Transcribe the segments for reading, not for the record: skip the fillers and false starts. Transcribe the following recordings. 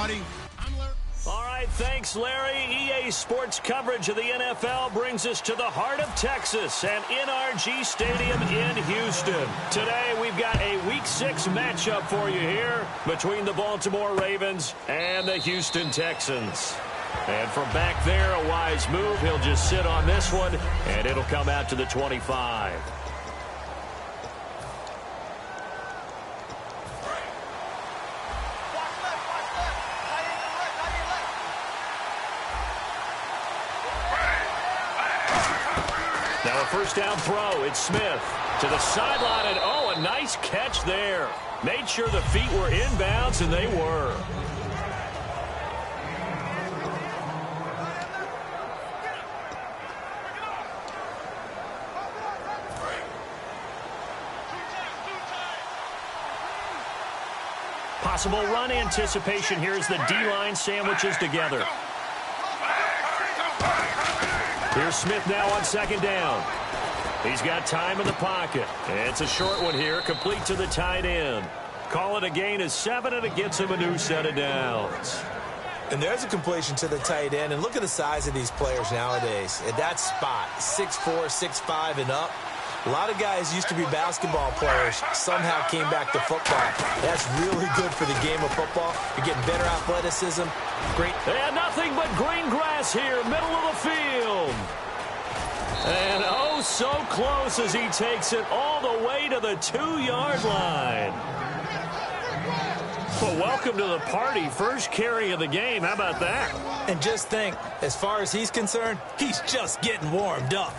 everybody. All right, thanks, Larry. EA Sports coverage of the NFL brings us to the heart of Texas and NRG Stadium in Houston. Today, we've got a Week 6 matchup for you here between the Baltimore Ravens and the Houston Texans. And from back there, a wise move. He'll just sit on this one, and it'll come out to the 25. Now a first down throw. It's Smith to the sideline, and oh, a nice catch there. Made sure the feet were inbounds, and they were. Possible run anticipation here as the D-line sandwiches together. Here's Smith now on second down. He's got time in the pocket. It's a short one here, complete to the tight end. Call it a gain of 7, and it gets him a new set of downs. And there's a completion to the tight end. And look at the size of these players nowadays. At that spot, 6'4", 6'5", and up. A lot of guys used to be basketball players, somehow came back to football. That's really good for the game of football. You're getting better athleticism. Great. And nothing but green grass here, middle of the field. And oh, so close as he takes it all the way to the 2-yard line. Well, welcome to the party. First carry of the game. How about that? And just think, as far as he's concerned, he's just getting warmed up.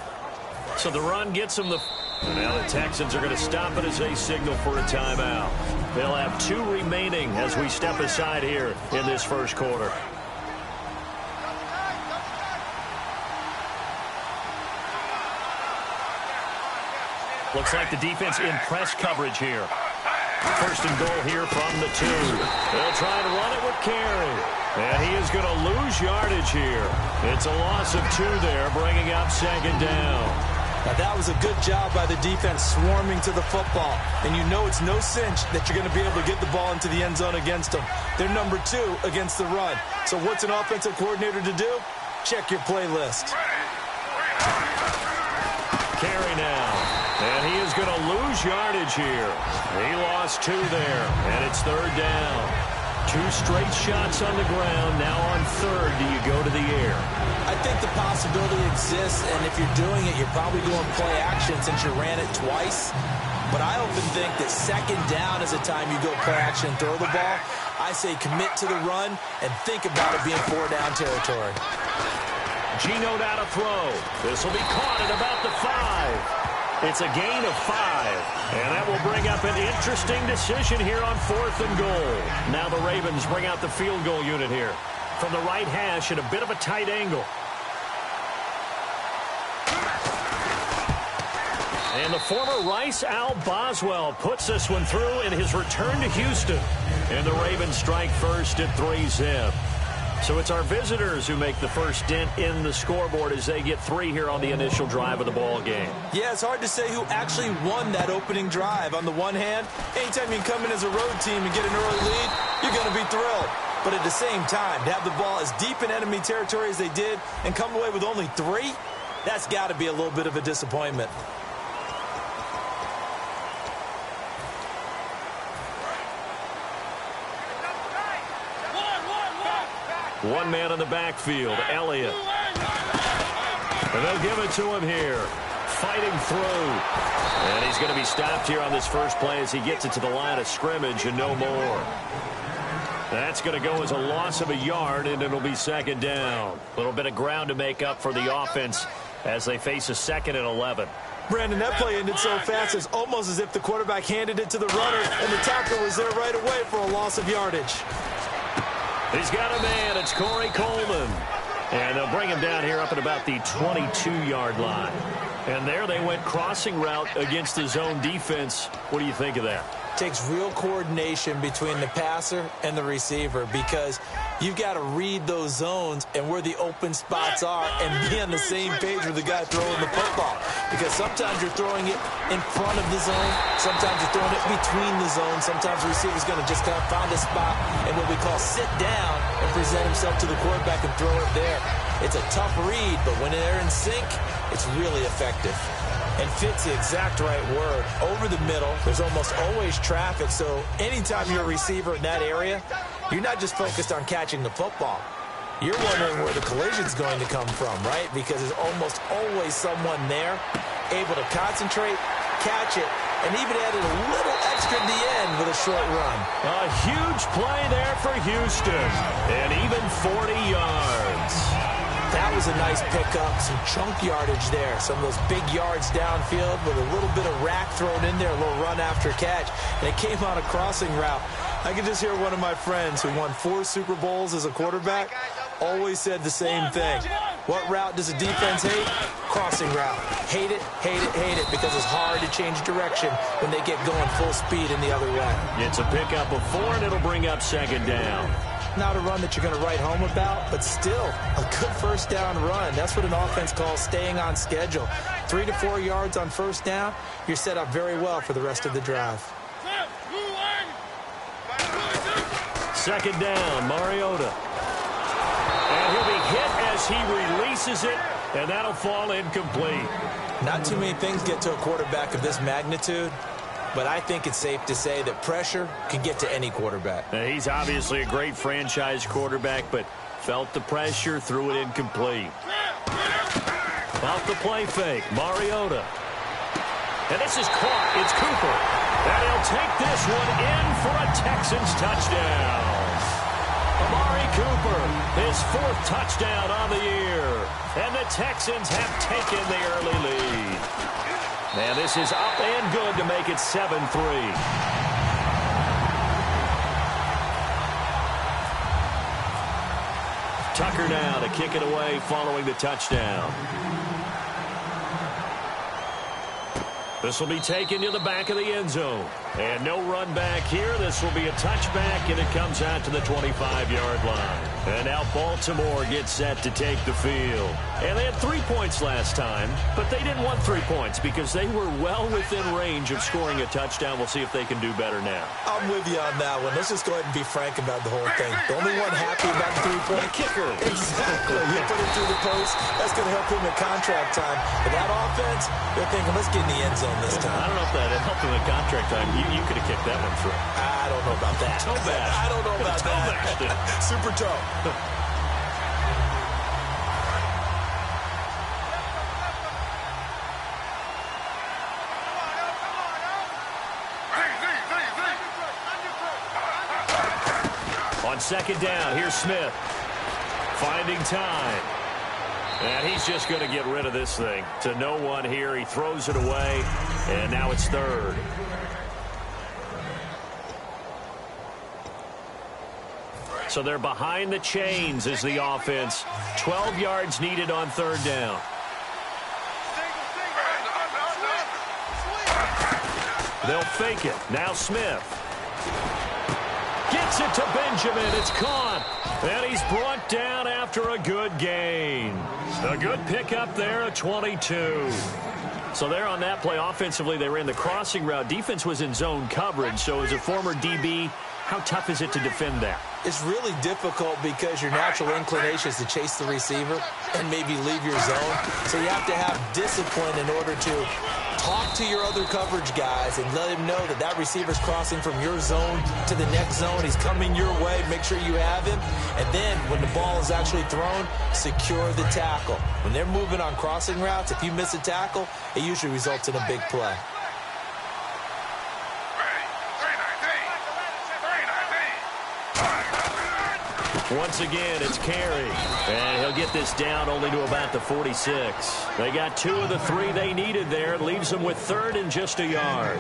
So the run gets him the... Now the Texans are going to stop it as they signal for a timeout. They'll have 2 remaining as we step aside here in this first quarter. Looks like the defense in press coverage here. First and goal here from the 2. They'll try to run it with Carey. And he is going to lose yardage here. It's a loss of 2 there, bringing up second down. Now, that was a good job by the defense swarming to the football. And you know it's no cinch that you're going to be able to get the ball into the end zone against them. They're number 2 against the run. So what's an offensive coordinator to do? Check your playlist. Carey now. And he is going to lose yardage here. He lost 2 there. And it's third down. 2 straight shots on the ground. Now on third, do you go to the air? I think the possibility exists, and if you're doing it, you're probably doing play action since you ran it twice. But I often think that second down is a time you go play action and throw the ball. I say commit to the run and think about it being 4-down territory. Geno out to throw. This will be caught at about the 5. It's a gain of 5. And that will bring up an interesting decision here on 4th and goal. Now the Ravens bring out the field goal unit here. From the right hash at a bit of a tight angle. And the former Rice Al Boswell puts this one through in his return to Houston. And the Ravens strike first at 3-zip. So it's our visitors who make the first dent in the scoreboard as they get 3 here on the initial drive of the ball game. Yeah, it's hard to say who actually won that opening drive. On the one hand, anytime you can come in as a road team and get an early lead, you're going to be thrilled. But at the same time, to have the ball as deep in enemy territory as they did and come away with only 3, that's got to be a little bit of a disappointment. One man in the backfield, Elliott. And they'll give it to him here. Fighting through. And he's going to be stopped here on this first play as he gets it to the line of scrimmage and no more. That's going to go as a loss of a yard, and it'll be second down. A little bit of ground to make up for the offense as they face a 2nd and 11. Brandon, that play ended so fast, it's almost as if the quarterback handed it to the runner, and the tackle was there right away for a loss of yardage. He's got a man. It's Corey Coleman. And they'll bring him down here up at about the 22-yard line. And there they went crossing route against the zone defense. What do you think of that? Takes real coordination between the passer and the receiver because You've got to read those zones and where the open spots are and be on the same page with the guy throwing the football. Because sometimes you're throwing it in front of the zone. Sometimes you're throwing it between the zones. Sometimes the receiver's going to just kind of find a spot and what we call sit down and present himself to the quarterback and throw it there. It's a tough read, but when they're in sync, it's really effective. And fit's the exact right word. Over the middle, there's almost always traffic, so anytime you're a receiver in that area, you're not just focused on catching the football. You're wondering where the collision's going to come from, right? Because there's almost always someone there able to concentrate, catch it, and even added a little extra at the end with a short run. A huge play there for Houston, and even 40 yards. That was a nice pickup, some chunk yardage there. Some of those big yards downfield with a little bit of rack thrown in there, a little run after catch. And it came on a crossing route. I can just hear one of my friends who won 4 Super Bowls as a quarterback always said the same thing. What route does a defense hate? Crossing route. Hate it, hate it, hate it, because it's hard to change direction when they get going full speed in the other way. It's a pickup of 4, and it'll bring up second down. Not a run that you're going to write home about, but still a good first down run. That's what an offense calls staying on schedule. 3 to 4 yards on first down, you're set up very well for the rest of the drive. Second down, Mariota. And he'll be hit as he releases it, and that'll fall incomplete. Not too many things get to a quarterback of this magnitude, but I think it's safe to say that pressure can get to any quarterback. Now, he's obviously a great franchise quarterback, but felt the pressure, threw it incomplete. Off the play fake, Mariota. And this is caught. It's Cooper. And he'll take this one in for a Texans touchdown. Amari Cooper, his 4th touchdown on the year. And the Texans have taken the early lead. And this is up and good to make it 7-3. Tucker now to kick it away following the touchdown. This will be taken to the back of the end zone. And no run back here. This will be a touchback, and it comes out to the 25-yard line. And now Baltimore gets set to take the field. And they had 3 points last time, but they didn't want 3 points because they were well within range of scoring a touchdown. We'll see if they can do better now. I'm with you on that one. Let's just go ahead and be frank about the whole thing. The only one happy about the 3-point kicker. Exactly. You put it through the post. That's going to help him at contract time. But that offense, they're thinking, let's get in the end zone this time. I don't know if that helped him at contract time. You could have kicked that one through. I don't know about that. Toe bash. I don't know about that. Super toe. On second down, here's Smith. Finding time. And he's just going to get rid of this thing. To no one here. He throws it away. And now it's 3rd. So they're behind the chains as the offense. 12 yards needed on 3rd down. They'll fake it. Now Smith. Gets it to Benjamin. It's caught. And he's brought down after a good gain. A good pickup there at 22. So there on that play, offensively, they ran the crossing route. Defense was in zone coverage. So as a former DB, how tough is it to defend that? It's really difficult because your natural inclination is to chase the receiver and maybe leave your zone. So you have to have discipline in order to talk to your other coverage guys and let him know that that receiver's crossing from your zone to the next zone. He's coming your way. Make sure you have him. And then when the ball is actually thrown, secure the tackle. When they're moving on crossing routes, if you miss a tackle, it usually results in a big play. Once again, it's Carey. And he'll get this down only to about the 46. They got 2 of the 3 they needed there. It leaves them with 3rd and just a yard.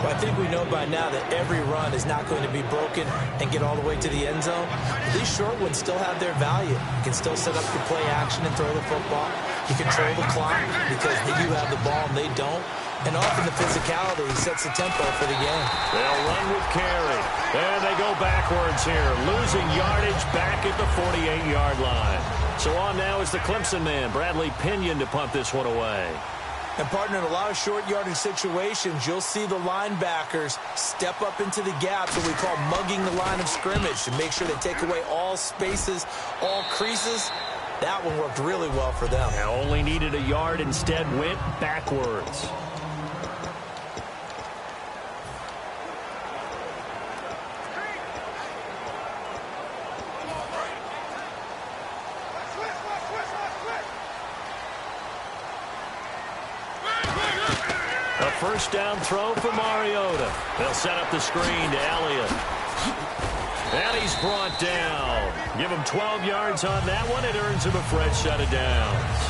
Well, I think we know by now that every run is not going to be broken and get all the way to the end zone. But these short ones still have their value. You can still set up your play action and throw the football. You control the clock because you have the ball and they don't. And often the physicality sets the tempo for the game. They'll run with carry. And they go backwards here, losing yardage back at the 48-yard line. So on now is the Clemson man, Bradley Pinion, to punt this one away. And, partner, in a lot of short yardage situations, you'll see the linebackers step up into the gaps, what we call mugging the line of scrimmage, to make sure they take away all spaces, all creases. That one worked really well for them. Now only needed a yard, instead went backwards. A first down throw for Mariota. They'll set up the screen to Elliott. And he's brought down. Give him 12 yards on that one. It earns him a fresh set of downs.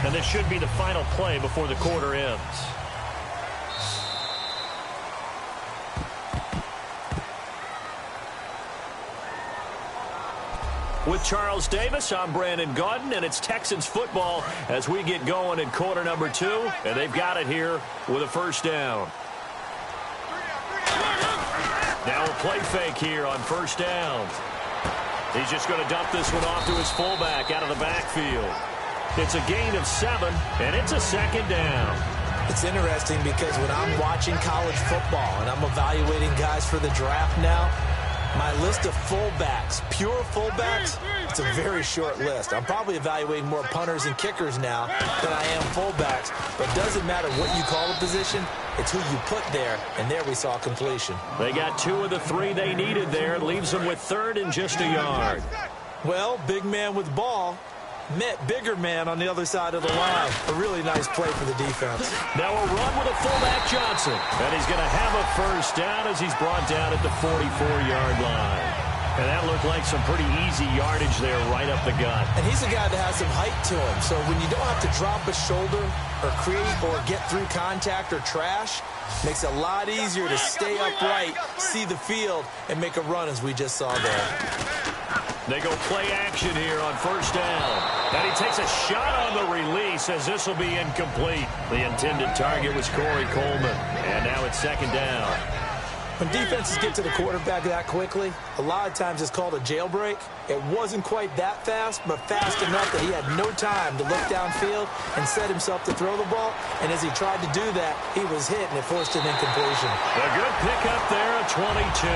And this should be the final play before the quarter ends. With Charles Davis, I'm Brandon Gaudin, and it's Texans football as we get going in quarter number 2, and they've got it here with a first down. Now a play fake here on first down. He's just going to dump this one off to his fullback out of the backfield. It's a gain of 7, and it's a second down. It's interesting because when I'm watching college football and I'm evaluating guys for the draft now, my list of fullbacks, pure fullbacks, it's a very short list. I'm probably evaluating more punters and kickers now than I am fullbacks. But it doesn't matter what you call the position, it's who you put there, and there we saw completion. They got 2 of the 3 they needed there. Leaves them with third and just a yard. Well, big man with ball met bigger man on the other side of the line. A really nice play for the defense. Now a run with a fullback Johnson. And he's going to have a first down as he's brought down at the 44-yard line. And that looked like some pretty easy yardage there right up the gut. And he's a guy that has some height to him. So when you don't have to drop a shoulder or create or get through contact or trash, makes it a lot easier to stay upright, see the field, and make a run as we just saw there. They go play action here on first down. And he takes a shot on the release as this will be incomplete. The intended target was Corey Coleman. And now it's second down. When defenses get to the quarterback that quickly, a lot of times it's called a jailbreak. It wasn't quite that fast, but fast enough that he had no time to look downfield and set himself to throw the ball. And as he tried to do that, he was hit, and it forced an incompletion. A good pickup there at 22.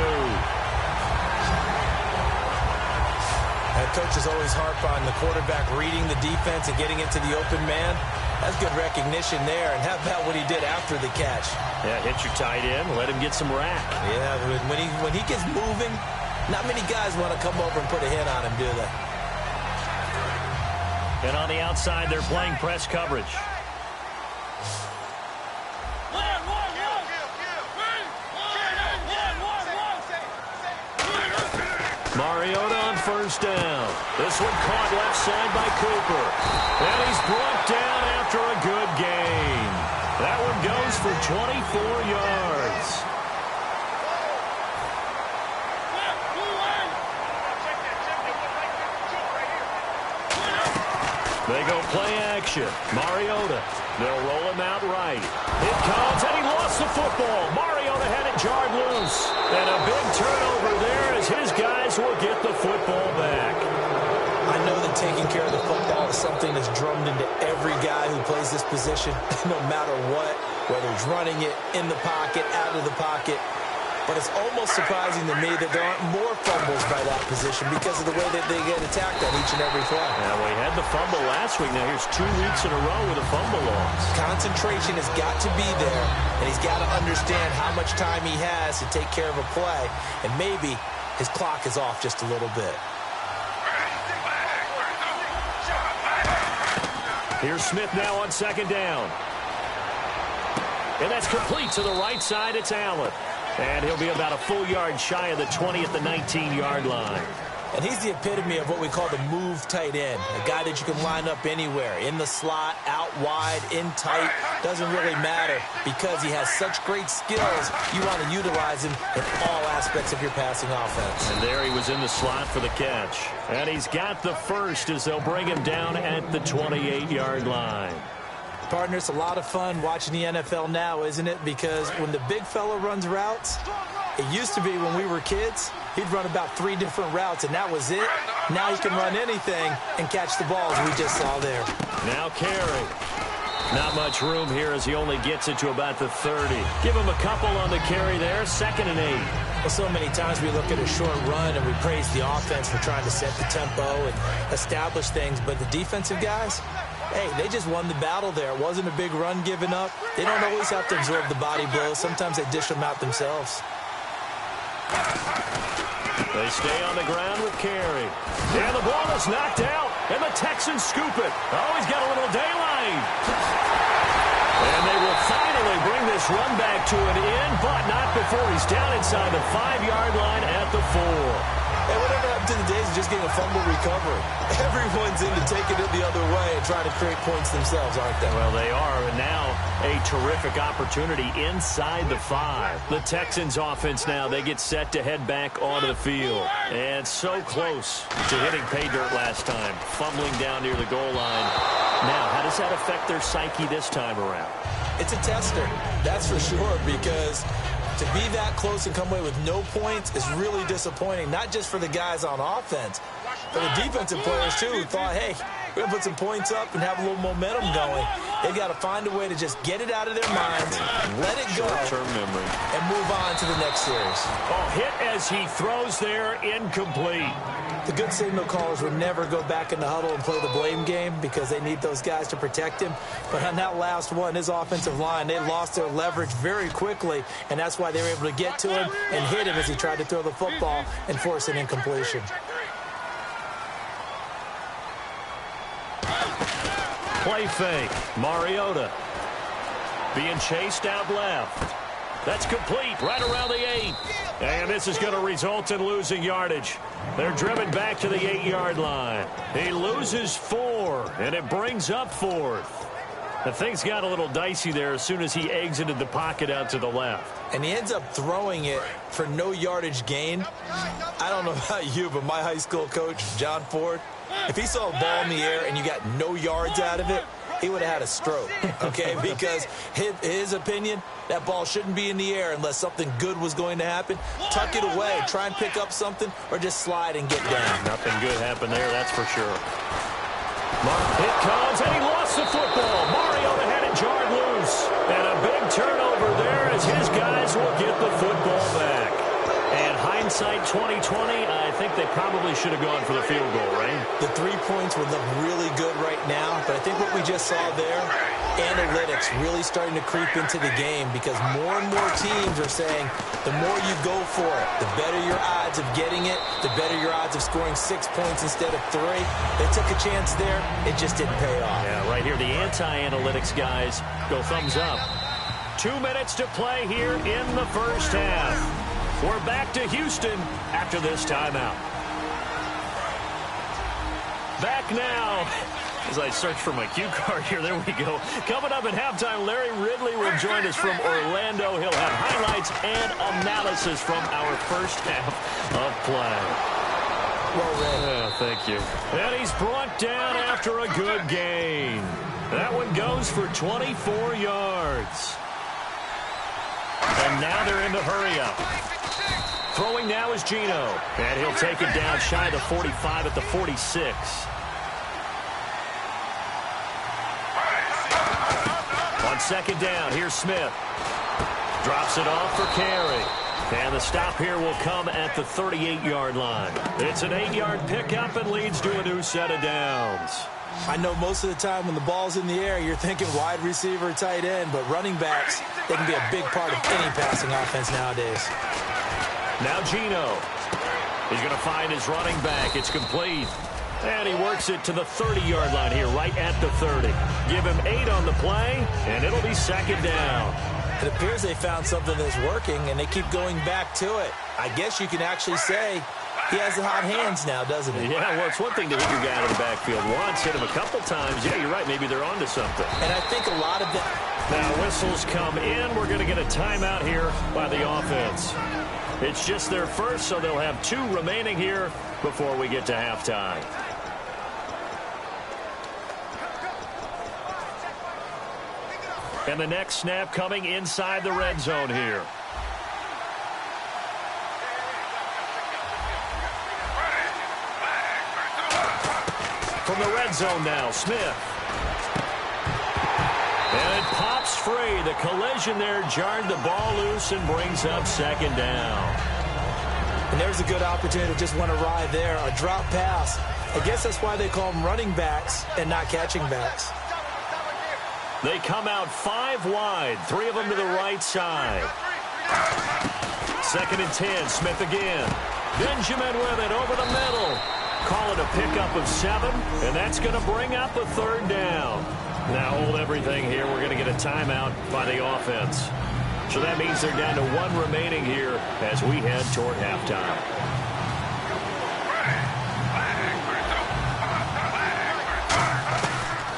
And coaches always harp on the quarterback reading the defense and getting into the open man. That's good recognition there. And how about what he did after the catch? Yeah, hit your tight end, let him get some rack. Yeah, when he gets moving, not many guys want to come over and put a hit on him, do they? And on the outside, they're playing press coverage. Mariota on first down. This one caught left side by Cooper. And he's brought down after a good gain. That one goes for 24 yards. They go play action. Mariota. They'll roll him out right. It comes, and he lost the football. Mariota had it jarred loose. And a big turnover there as his guys will get the football back. I know that taking care of the football is something that's drummed into every guy who plays this position, no matter what, whether he's running it, in the pocket, out of the pocket. But it's almost surprising to me that there aren't more fumbles by that position because of the way that they get attacked on each and every play. Now, we had the fumble last week. Now, here's 2 weeks in a row with a fumble loss. Concentration has got to be there, and he's got to understand how much time he has to take care of a play, and maybe his clock is off just a little bit. Here's Smith now on second down. And that's complete to the right side. It's Allen. And he'll be about a full yard shy of the 20 at the 19-yard line. And he's the epitome of what we call the move tight end, a guy that you can line up anywhere, in the slot, out wide, in tight, doesn't really matter because he has such great skills. You want to utilize him in all aspects of your passing offense. And there he was in the slot for the catch. And he's got the first as they'll bring him down at the 28-yard line. Partner, it's a lot of fun watching the NFL now, isn't it? Because when the big fella runs routes, it used to be when we were kids, he'd run about 3 different routes, and that was it. Now he can run anything and catch the balls we just saw there. Now Carey. Not much room here as he only gets it to about the 30. Give him a couple on the carry there, 2nd and 8. Well, so many times we look at a short run and we praise the offense for trying to set the tempo and establish things, but the defensive guys, hey, they just won the battle there. It wasn't a big run given up. They don't always have to absorb the body blows. Sometimes they dish them out themselves. They stay on the ground with Carey. And the ball is knocked out, and the Texans scoop it. Oh, he's got a little daylight. And they will finally bring this run back to an end, but not before he's down inside the 5-yard line at the 4. And whatever happened to the days of just getting a fumble recovery? Everyone's into taking it the other way and trying to create points themselves, aren't they? Well, they are, and now a terrific opportunity inside the 5. The Texans offense now, they get set to head back onto the field. And so close to hitting pay dirt last time, fumbling down near the goal line. Now, how does that affect their psyche this time around? It's a tester, that's for sure, because to be that close and come away with no points is really disappointing, not just for the guys on offense, but the defensive players, too, who thought, hey, we're going to put some points up and have a little momentum going. They've got to find a way to just get it out of their minds, let it go, short-term memory, and move on to the next series. Oh, hit as he throws there, incomplete. The good signal callers would never go back in the huddle and play the blame game because they need those guys to protect him. But on that last one, his offensive line, they lost their leverage very quickly, and that's why they were able to get to him and hit him as he tried to throw the football and force an incompletion. Play fake. Mariota being chased out left. That's complete right around the 8. And this is going to result in losing yardage. They're driven back to the 8-yard line. He loses 4, and it brings up 4th. The things got a little dicey there as soon as he exited the pocket out to the left. And he ends up throwing it for no yardage gain. I don't know about you, but my high school coach, John Ford, if he saw a ball in the air and you got no yards out of it, he would have had a stroke, okay? Because his opinion, that ball shouldn't be in the air unless something good was going to happen. Tuck it away, try and pick up something, or just slide and get down. Nothing good happened there, that's for sure. It comes, and he lost the football. Mariota had it jarred loose. And a big turnover there as his guys will get the football back. And hindsight 2020, I think they probably should have gone for the field goal, right? The 3 points would look really good right now, but I think what we just saw there, analytics really starting to creep into the game because more and more teams are saying the more you go for it, the better your odds of getting it, the better your odds of scoring 6 points instead of 3. They took a chance there. It just didn't pay off. Yeah, right here, the anti-analytics guys go thumbs up. 2 minutes to play here in the first half. We're back to Houston after this timeout. Back now. As I search for my cue card here, there we go. Coming up at halftime, Larry Ridley will join us from Orlando. He'll have highlights and analysis from our first half of play. Well read. Yeah, thank you. And he's brought down after a good gain. That one goes for 24 yards. And now they're in the hurry-up. Throwing now is Geno. And he'll take it down shy of the 45 at the 46. On second down, here's Smith. Drops it off for Carey. And the stop here will come at the 38-yard line. It's an 8-yard pickup and leads to a new set of downs. I know most of the time when the ball's in the air, you're thinking wide receiver, tight end, but running backs, they can be a big part of any passing offense nowadays. Now Geno. He's going to find his running back. It's complete. And he works it to the 30-yard line here, right at the 30. Give him 8 on the play, and it'll be second down. It appears they found something that's working, and they keep going back to it. I guess you can actually say He has the hot hands now, doesn't he? Yeah, well, it's one thing to hit your guy out of the backfield once, hit him a couple times. Yeah, you're right. Maybe they're onto something. And I think a lot of that. Now whistles come in. We're going to get a timeout here by the offense. It's just their first, so they'll have 2 remaining here before we get to halftime. And the next snap coming inside the red zone here. From the red zone now, Smith. And it pops free. The collision there jarred the ball loose and brings up second down. And there's a good opportunity to just want to ride there. A drop pass. I guess that's why they call them running backs and not catching backs. They come out 5 wide, 3 of them to the right side. 2nd and 10, Smith again. Benjamin with it over the middle. Call it a pickup of 7, and that's going to bring up a 3rd down. Now hold everything here. We're going to get a timeout by the offense. So that means they're down to 1 remaining here as we head toward halftime.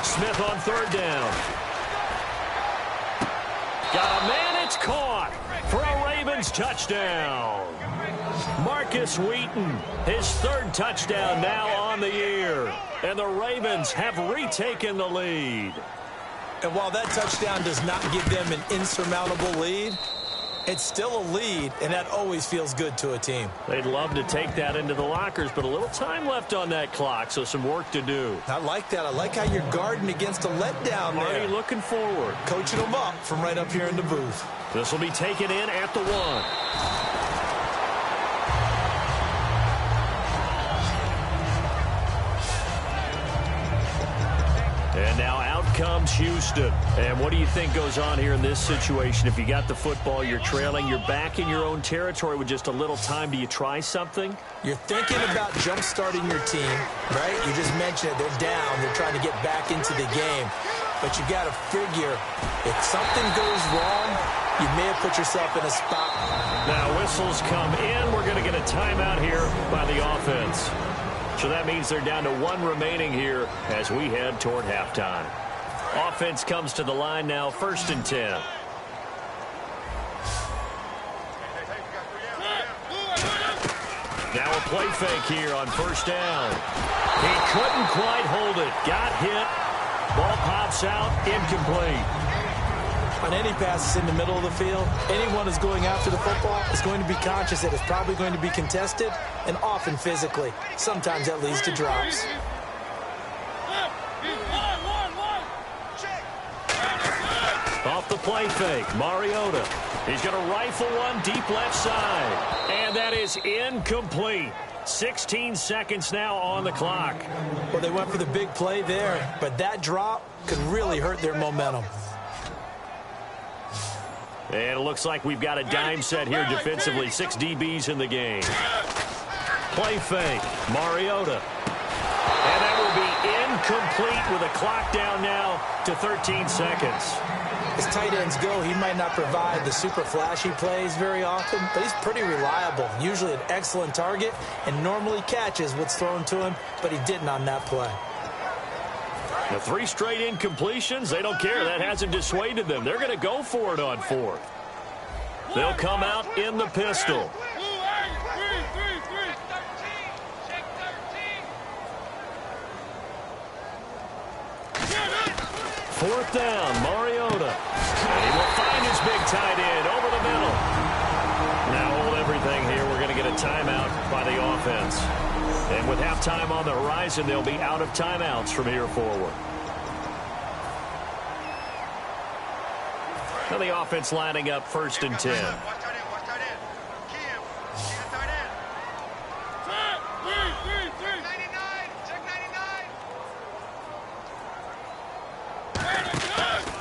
Smith on 3rd down. Got a man, it's caught for a Ravens touchdown. Marcus Wheaton, his 3rd touchdown now on the year. And the Ravens have retaken the lead. And while that touchdown does not give them an insurmountable lead, it's still a lead, and that always feels good to a team. They'd love to take that into the lockers, but a little time left on that clock, so some work to do. I like that. I like how you're guarding against a letdown there. Already looking forward. Coaching them up from right up here in the booth. This will be taken in at the 1. And now out comes Houston. And what do you think goes on here in this situation? If you got the football, you're trailing, you're back in your own territory with just a little time. Do you try something? You're thinking about jump-starting your team, right? You just mentioned it. They're down. They're trying to get back into the game. But you got to figure, if something goes wrong, you may have put yourself in a spot. Now whistles come in. We're going to get a timeout here by the offense. So that means they're down to 1 remaining here as we head toward halftime. Offense comes to the line now, 1st and 10. Now a play fake here on 1st down. He couldn't quite hold it. Got hit. Ball pops out, incomplete. On any passes in the middle of the field, anyone who's going after the football is going to be conscious that it's probably going to be contested, and often physically. Sometimes that leads to drops. Off the play fake, Mariota. He's going to rifle one deep left side. And that is incomplete. 16 seconds now on the clock. Well, they went for the big play there, but that drop could really hurt their momentum. And it looks like we've got a dime set here defensively. 6 DBs in the game. Play fake, Mariota. And that will be incomplete with a clock down now to 13 seconds. As tight ends go, he might not provide the super flashy plays very often, but he's pretty reliable. Usually an excellent target and normally catches what's thrown to him, but he didn't on that play. The 3 straight incompletions, they don't care. That hasn't dissuaded them. They're going to go for it on 4th. They'll come out in the pistol. Fourth down, Mariota. And he will find his big tight end over the middle. Now hold everything here. We're going to get a timeout by the offense. And with halftime on the horizon, they'll be out of timeouts from here forward. Now the offense lining up 1st and 10.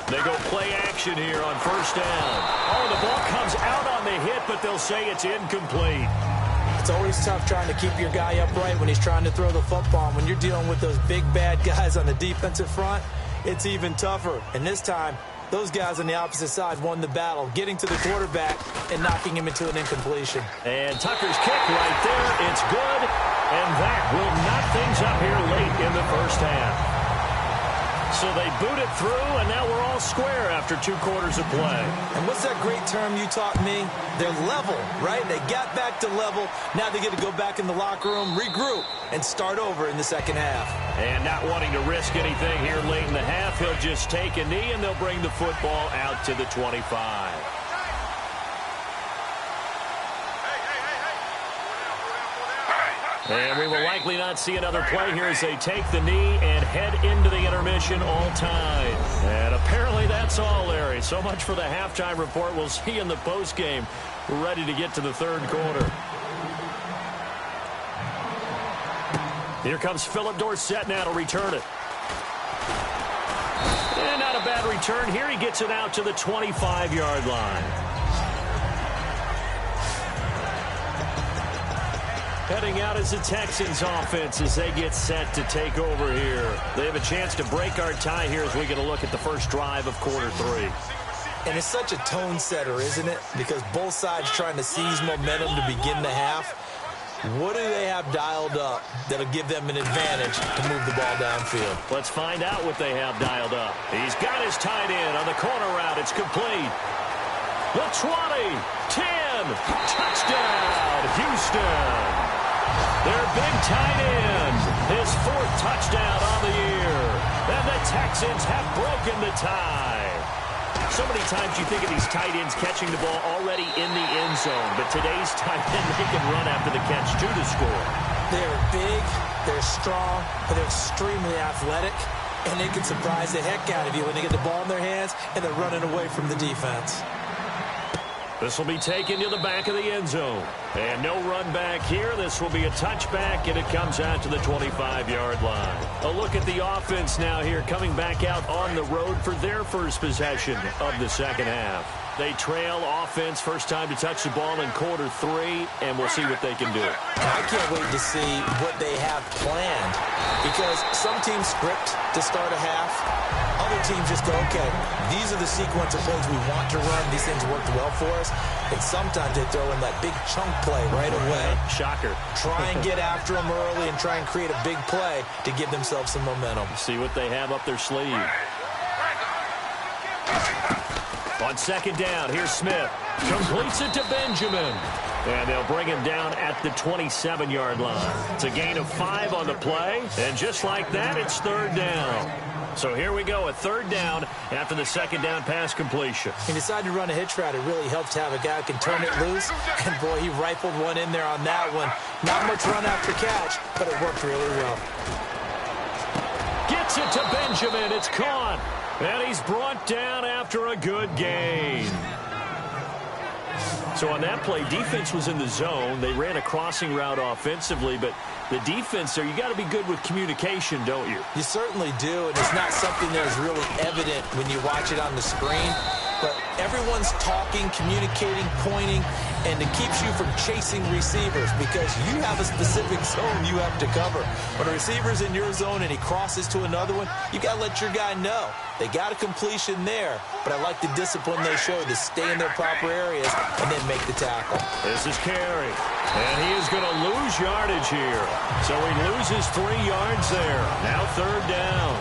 They go play action here on 1st down. Oh, the ball comes out on the hit, but they'll say it's incomplete. It's always tough trying to keep your guy upright when he's trying to throw the football. When you're dealing with those big, bad guys on the defensive front, it's even tougher. And this time, those guys on the opposite side won the battle, getting to the quarterback and knocking him into an incompletion. And Tucker's kick right there. It's good. And that will knock things up here late in the first half. So they boot it through, and now we're all square after 2 quarters of play. And what's that great term you taught me? They're level, right? They got back to level. Now they get to go back in the locker room, regroup, and start over in the second half. And not wanting to risk anything here late in the half, he'll just take a knee, and they'll bring the football out to the 25. And we will likely not see another play here as they take the knee and head into the intermission all time. And apparently that's all, Larry. So much for the halftime report. We'll see you in the postgame. We're ready to get to the third quarter. Here comes Philip Dorsett now to return it. And not a bad return here. He gets it out to the 25-yard line. Heading out is the Texans offense as they get set to take over here. They have a chance to break our tie here as we get a look at the first drive of quarter 3. And it's such a tone setter, isn't it? Because both sides trying to seize momentum to begin the half. What do they have dialed up that'll give them an advantage to move the ball downfield? Let's find out what they have dialed up. He's got his tight end on the corner route. It's complete. The 20, 10, touchdown, Houston. Their big tight end, his 4th touchdown on the year. And the Texans have broken the tie. So many times you think of these tight ends catching the ball already in the end zone, but today's tight end, they can run after the catch, too, to score. They're big, they're strong, but they're extremely athletic, and they can surprise the heck out of you when they get the ball in their hands and they're running away from the defense. This will be taken to the back of the end zone. And no run back here. This will be a touchback, and it comes out to the 25-yard line. A look at the offense now here, coming back out on the road for their first possession of the second half. They trail offense, first time to touch the ball in quarter 3, and we'll see what they can do. I can't wait to see what they have planned, because some teams script to start a half. Other teams just go, okay, these are the sequence of plays we want to run. These things worked well for us. And sometimes they throw in that big chunk play right away. Shocker. Try and get after them early and try and create a big play to give themselves some momentum. See what they have up their sleeve. On second down, here's Smith. Completes it to Benjamin. And they'll bring him down at the 27-yard line. It's a gain of 5 on the play. And just like that, it's third down. So here we go, a third down after the second down pass completion. He decided to run a hitch route. It really helps to have a guy who can turn it loose. And, boy, he rifled one in there on that one. Not much run after catch, but it worked really well. Gets it to Benjamin. It's caught. And he's brought down after a good gain. So on that play, defense was in the zone. They ran a crossing route offensively, but the defense there, you got to be good with communication, don't you? You certainly do, and it's not something that is really evident when you watch it on the screen. But everyone's talking, communicating, pointing, and it keeps you from chasing receivers because you have a specific zone you have to cover. When a receiver's in your zone and he crosses to another one, you got to let your guy know. They got a completion there, but I like the discipline they show to stay in their proper areas and then make the tackle. This is Carey, and he is going to lose yardage here. So he loses 3 yards there. Now third down.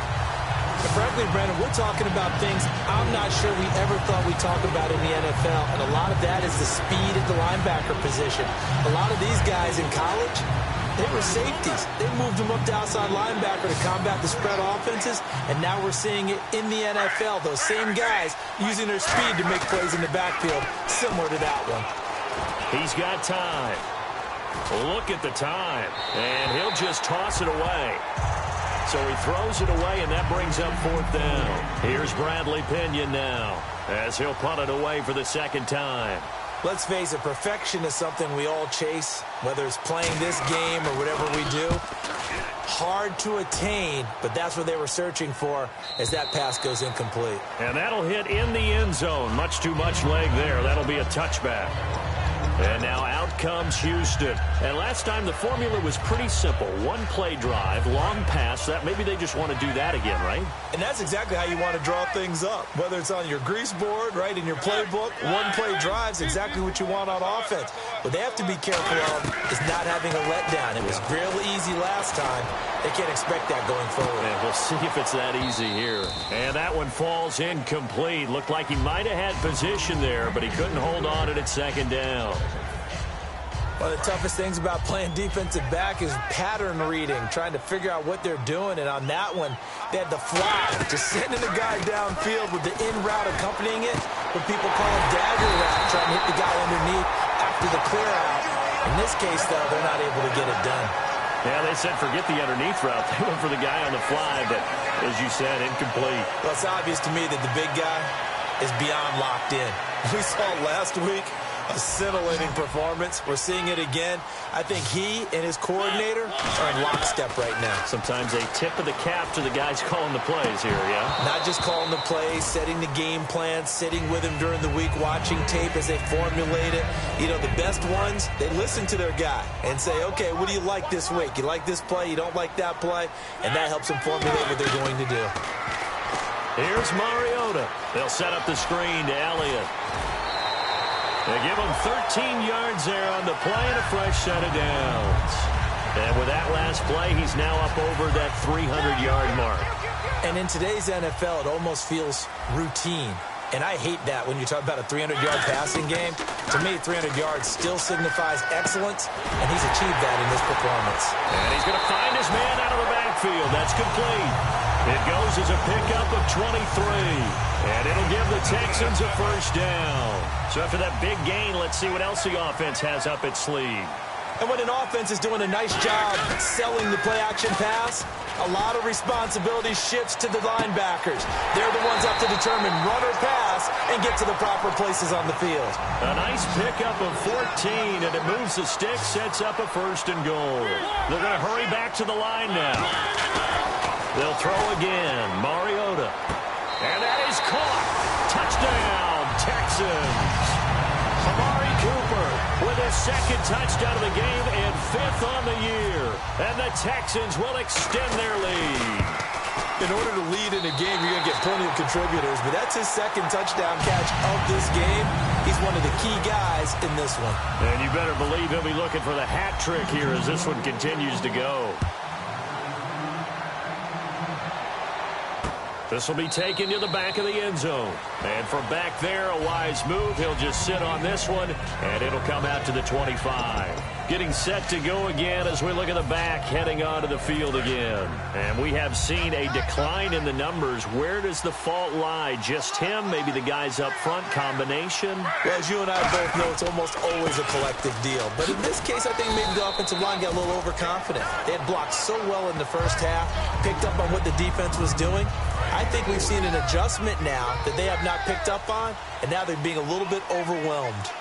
Frankly, Brandon, we're talking about things I'm not sure we ever thought we'd talk about in the NFL, and a lot of that is the speed at the linebacker position. A lot of these guys in college, they were safeties. They moved them up to outside linebacker to combat the spread offenses, and now we're seeing it in the NFL. Those same guys using their speed to make plays in the backfield, similar to that one. He's got time. Look at the time, and he'll just toss it away. So he throws it away, and that brings up fourth down. Here's Bradley Pinion now as he'll punt it away for the second time. Let's face it, perfection is something we all chase, whether it's playing this game or whatever we do. Hard to attain, but that's what they were searching for as that pass goes incomplete. And that'll hit in the end zone. Much too much leg there. That'll be a touchback. And now out comes Houston. And last time the formula was pretty simple. One play drive, long pass. That maybe they just want to do that again, right? And that's exactly how you want to draw things up. Whether it's on your grease board, right, in your playbook, one play drive's exactly what you want on offense. What they have to be careful of is not having a letdown. It was real easy last time. They can't expect that going forward. And we'll see if it's that easy here. And that one falls incomplete. Looked like he might have had position there, but he couldn't hold on at second down. One of the toughest things about playing defensive back is pattern reading, trying to figure out what they're doing. And on that one, they had the fly, just sending the guy downfield with the in route accompanying it, what people call a dagger route, trying to hit the guy underneath after the clear out. In this case, though, they're not able to get it done. Yeah, they said forget the underneath route. They went for the guy on the fly, but as you said, incomplete. Well, it's obvious to me that the big guy is beyond locked in. We saw last week a scintillating performance. We're seeing it again. I think he and his coordinator are in lockstep right now. Sometimes a tip of the cap to the guys calling the plays here, yeah? Not just calling the plays, setting the game plan, sitting with him during the week, watching tape as they formulate it. You know, the best ones, they listen to their guy and say, okay, what do you like this week? You like this play? You don't like that play? And that helps them formulate what they're going to do. Here's Mariota. They'll set up the screen to Elliott. They give him 13 yards there on the play and a fresh set of downs. And with that last play, he's now up over that 300-yard mark. And in today's NFL, it almost feels routine. And I hate that when you talk about a 300-yard passing game. To me, 300 yards still signifies excellence, and he's achieved that in this performance. And he's going to find his man out of the backfield. That's complete. It goes as a pickup of 23. And it'll give the Texans a first down. So after that big gain, let's see what else the offense has up its sleeve. And when an offense is doing a nice job selling the play-action pass, a lot of responsibility shifts to the linebackers. They're the ones up to determine run or pass and get to the proper places on the field. A nice pickup of 14, and it moves the stick, sets up a first and goal. They're going to hurry back to the line now. They'll throw again. Mariota. And that is caught. Touchdown, Texans. Amari Cooper with his second touchdown of the game and 5th on the year. And the Texans will extend their lead. In order to lead in a game, you're going to get plenty of contributors, but that's his second touchdown catch of this game. He's one of the key guys in this one. And you better believe he'll be looking for the hat trick here as this one continues to go. This will be taken to the back of the end zone. And from back there, a wise move. He'll just sit on this one, and it'll come out to the 25. Getting set to go again as we look at the back, heading onto the field again. And we have seen a decline in the numbers. Where does the fault lie? Just him? Maybe the guys up front? Combination? Well, as you and I both know, it's almost always a collective deal. But in this case, I think maybe the offensive line got a little overconfident. They had blocked so well in the first half, picked up on what the defense was doing. I think we've seen an adjustment now that they have not picked up on, and now they're being a little bit overwhelmed.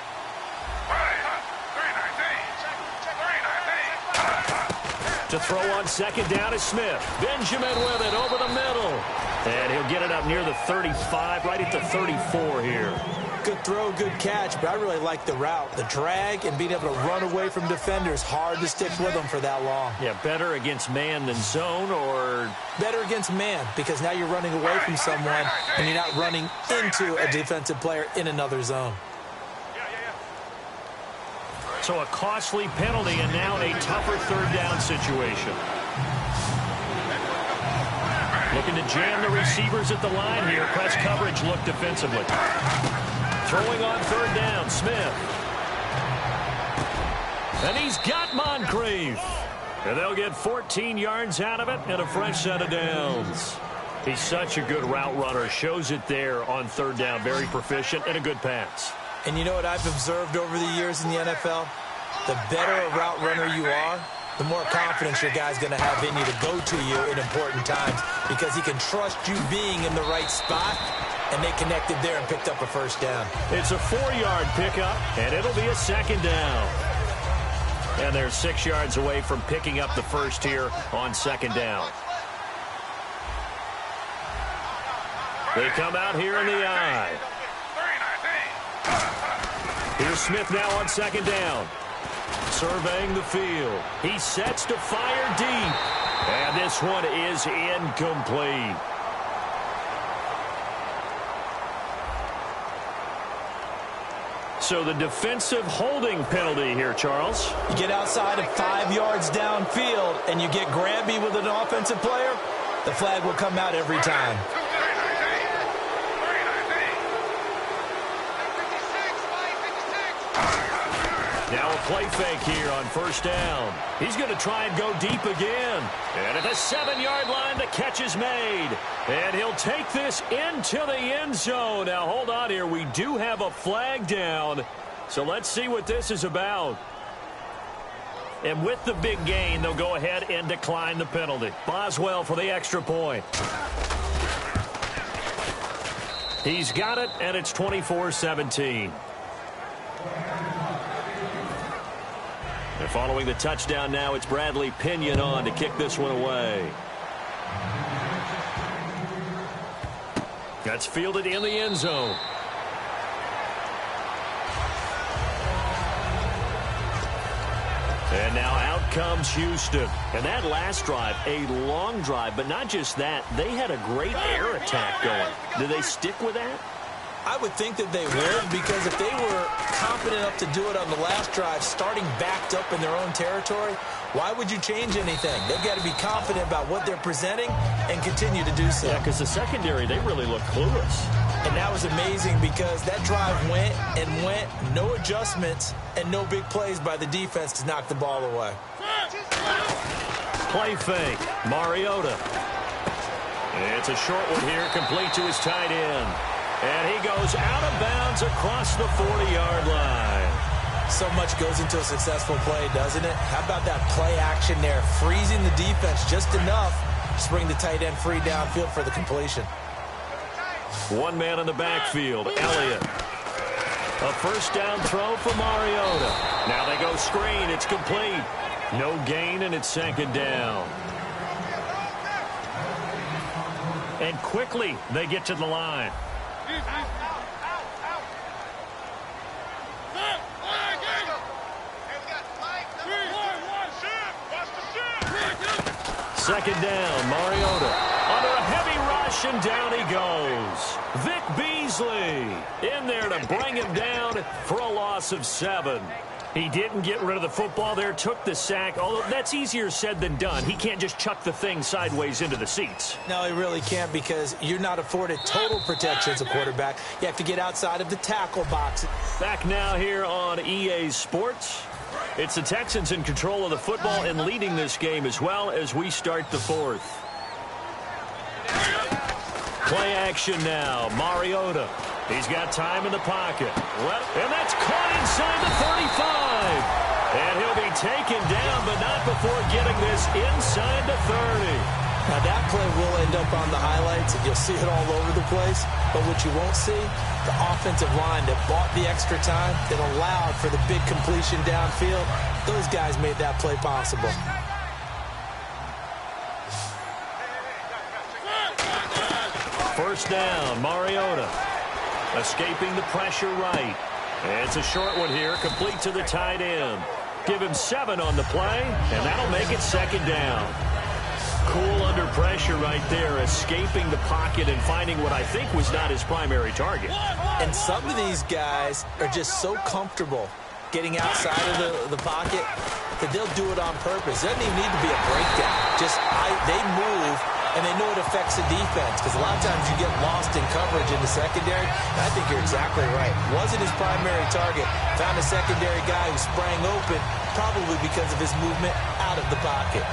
To throw on second down is Smith. Benjamin with it over the middle. And he'll get it up near the 35, right at the 34 here. Good throw, good catch, but I really like the route. The drag and being able to run away from defenders, hard to stick with them for that long. Yeah, better against man than zone, or? Better against man, because now you're running away from someone and you're not running into a defensive player in another zone. So a costly penalty and now a tougher third down situation. Looking to jam the receivers at the line here. Press coverage look defensively. Throwing on third down, Smith. And he's got Moncrief. And they'll get 14 yards out of it and a fresh set of downs. He's such a good route runner. Shows it there on third down. Very proficient and a good pass. And you know what I've observed over the years in the NFL? The better a route runner you are, the more confidence your guy's going to have in you to go to you in important times because he can trust you being in the right spot, and they connected there and picked up a first down. It's a 4-yard pickup, and it'll be a second down. And they're 6 yards away from picking up the first here on second down. They come out here in the eye. Here's Smith now on second down. Surveying the field. He sets to fire deep. And this one is incomplete. So the defensive holding penalty here, Charles. You get outside of 5 yards downfield and you get grabby with an offensive player, the flag will come out every time. Now a play fake here on first down. He's going to try and go deep again. And at the 7-yard line, the catch is made. And he'll take this into the end zone. Now, hold on here. We do have a flag down. So let's see what this is about. And with the big gain, they'll go ahead and decline the penalty. Boswell for the extra point. He's got it, and it's 24-17. And following the touchdown now, it's Bradley Pinion on to kick this one away. That's fielded in the end zone. And now out comes Houston. And that last drive, a long drive, but not just that, they had a great air attack going. Do they stick with that? I would think that they would, because if they were confident enough to do it on the last drive, starting backed up in their own territory, why would you change anything? They've got to be confident about what they're presenting and continue to do so. Yeah, because the secondary, they really look clueless. And that was amazing because that drive went and went, no adjustments, and no big plays by the defense to knock the ball away. Play fake, Mariota. It's a short one here, complete to his tight end. And he goes out of bounds across the 40-yard line. So much goes into a successful play, doesn't it? How about that play action there, freezing the defense just enough to bring the tight end free downfield for the completion. One man in the backfield, Elliott. A first down throw for Mariota. Now they go screen. It's complete. No gain, and it's second down. And quickly they get to the line. Second down, Mariota. Under a heavy rush, and down he goes. Vic Beasley in there to bring him down for a loss of 7. He didn't get rid of the football there, took the sack, although that's easier said than done. He can't just chuck the thing sideways into the seats. No, he really can't, because you're not afforded total protection as a quarterback. You have to get outside of the tackle box. Back now here on EA Sports. It's the Texans in control of the football and leading this game as well as we start the fourth. Play action now, Mariota. He's got time in the pocket. And that's caught inside the 35. And he'll be taken down, but not before getting this inside the 30. Now, that play will end up on the highlights, and you'll see it all over the place. But what you won't see, the offensive line that bought the extra time, that allowed for the big completion downfield, those guys made that play possible. First down, Mariota. Escaping the pressure right. And it's a short one here, complete to the tight end. Give him 7 on the play, and that'll make it second down. Cool under pressure right there, escaping the pocket and finding what I think was not his primary target. And some of these guys are just so comfortable getting outside of the pocket that they'll do it on purpose. It doesn't even need to be a breakdown. They move, and they know it affects the defense, because a lot of times you get lost in coverage in the secondary. And I think you're exactly right. Wasn't his primary target. Found a secondary guy who sprang open, probably because of his movement out of the pocket.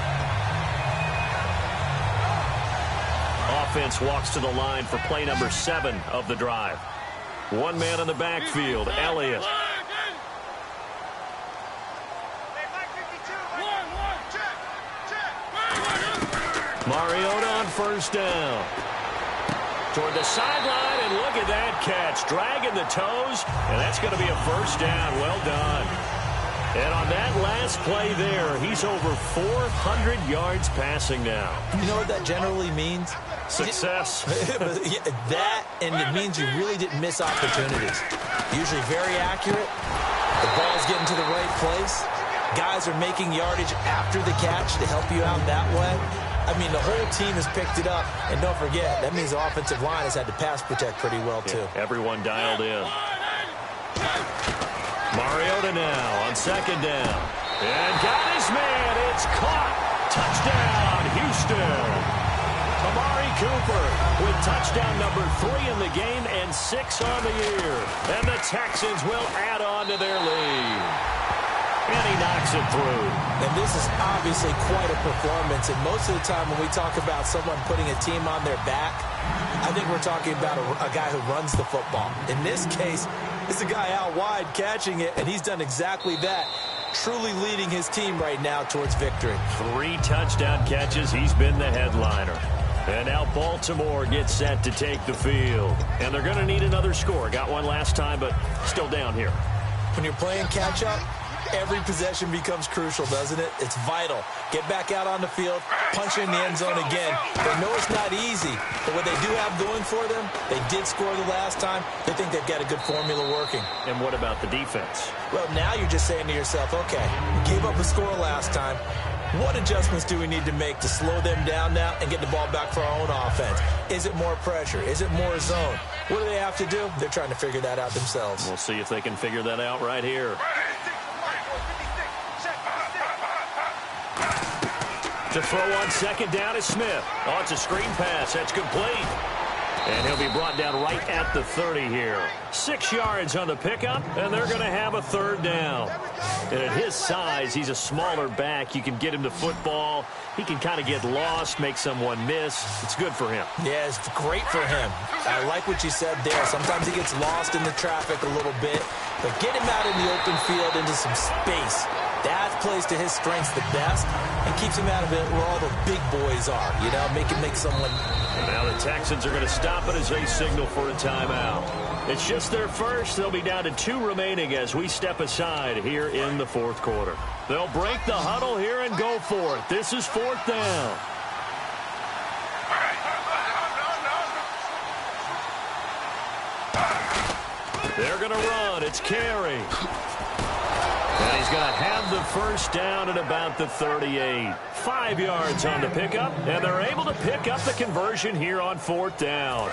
Offense walks to the line for play number 7 of the drive. One man in the backfield, Elliott. Mariota on first down. Toward the sideline, and look at that catch. Dragging the toes, and that's going to be a first down. Well done. And on that last play there, he's over 400 yards passing now. You know what that generally means? Success. That, and it means you really didn't miss opportunities. Usually very accurate. The ball's getting to the right place. Guys are making yardage after the catch to help you out that way. I mean, the whole team has picked it up. And don't forget, that means the offensive line has had to pass protect pretty well, too. Everyone dialed in. Mariota now on second down. And got his man. It's caught. Touchdown, Houston. Amari Cooper with touchdown number 3 in the game and 6 on the year. And the Texans will add on to their lead. And he knocks it through. And this is obviously quite a performance. And most of the time when we talk about someone putting a team on their back, I think we're talking about a guy who runs the football. In this case, it's a guy out wide catching it, and he's done exactly that. Truly leading his team right now towards victory. 3 touchdown catches. He's been the headliner. And now Baltimore gets set to take the field. And they're going to need another score. Got one last time, but still down here. When you're playing catch-up, every possession becomes crucial, doesn't it? It's vital. Get back out on the field, punch in the end zone again. They know it's not easy, but what they do have going for them, they did score the last time. They think they've got a good formula working. And what about the defense? Well, now you're just saying to yourself, okay, we gave up a score last time. What adjustments do we need to make to slow them down now and get the ball back for our own offense? Is it more pressure? Is it more zone? What do they have to do? They're trying to figure that out themselves. We'll see if they can figure that out right here. To throw on second down is Smith. Oh, it's a screen pass. That's complete. And he'll be brought down right at the 30 here. 6 yards on the pickup, and they're going to have a third down. And at his size, he's a smaller back. You can get him to football. He can kind of get lost, make someone miss. It's good for him. Yeah, it's great for him. I like what you said there. Sometimes he gets lost in the traffic a little bit, but get him out in the open field into some space. That plays to his strengths the best and keeps him out of it where all the big boys are, you know, make someone. And now the Texans are going to stop it as they signal for a timeout. It's just their first. They'll be down to 2 remaining as we step aside here in the fourth quarter. They'll break the huddle here and go for it. This is 4th down. They're going to run. It's Carey. And he's going to have the first down at about the 38. 5 yards on the pickup, and they're able to pick up the conversion here on 4th down.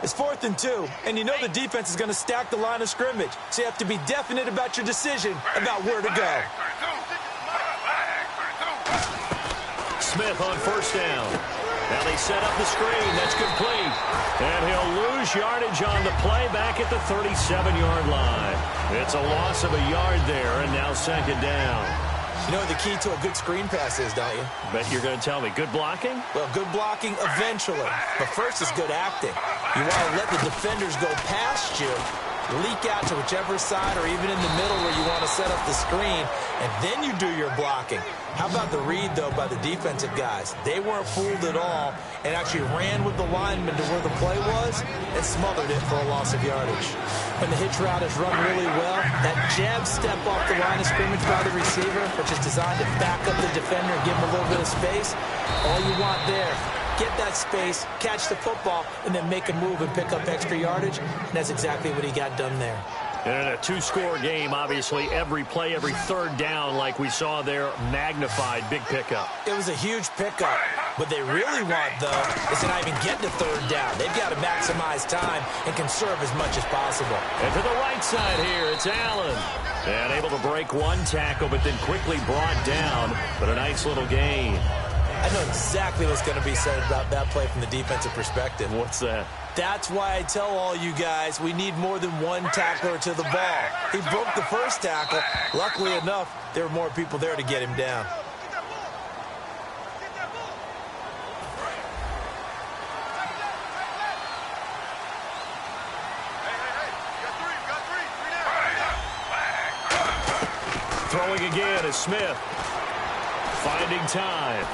It's 4th and 2, and you know the defense is going to stack the line of scrimmage, so you have to be definite about your decision about where to go. Smith on first down. Now they set up the screen. That's complete. And he'll lose yardage on the play back at the 37-yard line. It's a loss of a yard there, and now second down. You know what the key to a good screen pass is, don't you? Bet you're going to tell me. Good blocking? Well, good blocking eventually. But first is good acting. You want to let the defenders go past you, leak out to whichever side or even in the middle where you want to set up the screen, and then you do your blocking. How about the read, though, by the defensive guys? They weren't fooled at all and actually ran with the lineman to where the play was and smothered it for a loss of yardage. When the hitch route is run really well, that jab step off the line of scrimmage by the receiver, which is designed to back up the defender and give him a little bit of space, all you want there, get that space, catch the football, and then make a move and pick up extra yardage, and that's exactly what he got done there. And in a 2-score game, obviously, every play, every third down, like we saw there, magnified, big pickup. It was a huge pickup. What they really want, though, is to not even get to third down. They've got to maximize time and conserve as much as possible. And to the right side here, it's Allen. And able to break one tackle, but then quickly brought down. But a nice little gain. I know exactly what's going to be said about that play from the defensive perspective. What's that? That's why I tell all you guys we need more than one tackler to the ball. He broke the first tackle. Luckily enough, there were more people there to get him down. Throwing again is Smith. Finding time.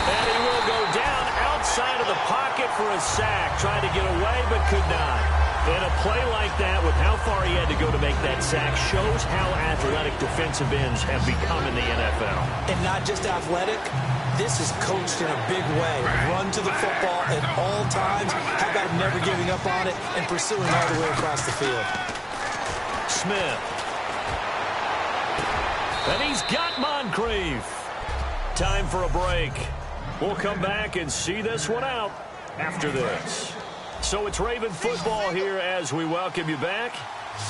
And he will go down outside of the pocket for a sack. Trying to get away, but could not. And a play like that, with how far he had to go to make that sack, shows how athletic defensive ends have become in the NFL. And not just athletic, this is coached in a big way. Run to the football at all times. How about never giving up on it and pursuing all the way across the field? Smith. And he's got Moncrief. Time for a break. We'll come back and see this one out after this. So it's Raven football here as we welcome you back.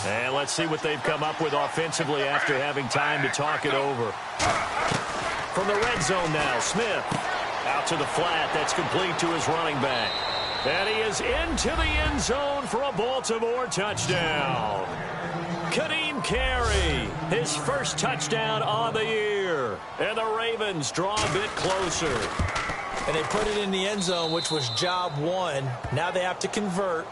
And let's see what they've come up with offensively after having time to talk it over. From the red zone now, Smith out to the flat. That's complete to his running back. And he is into the end zone for a Baltimore touchdown. Kadeem Carey, his first touchdown on the year. And the Ravens draw a bit closer. And they put it in the end zone, which was job one. Now they have to convert.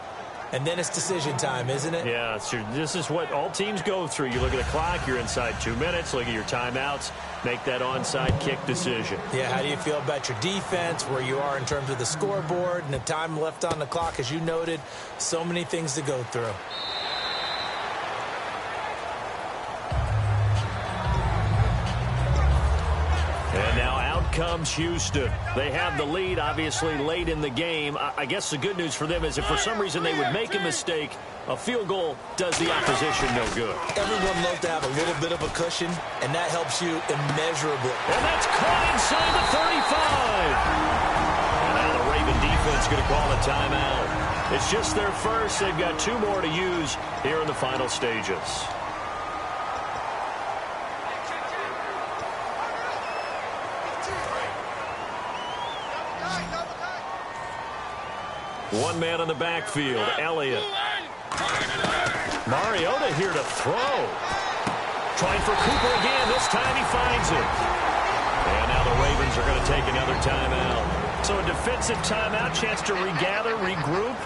And then it's decision time, isn't it? Yeah, this is what all teams go through. You look at the clock, you're inside 2 minutes, look at your timeouts, make that onside kick decision. Yeah, how do you feel about your defense, where you are in terms of the scoreboard and the time left on the clock, as you noted? So many things to go through. And now out comes Houston. They have the lead, obviously, late in the game. I guess the good news for them is if for some reason they would make a mistake, a field goal does the opposition no good. Everyone loves to have a little bit of a cushion, and that helps you immeasurably. And that's caught inside the 35. And now the Raven defense going to call a timeout. It's just their first. They've got 2 more to use here in the final stages. One man in the backfield, Elliott. Mariota here to throw. Trying for Cooper again. This time he finds it. And now the Ravens are going to take another timeout. So a defensive timeout, chance to regather, regroup,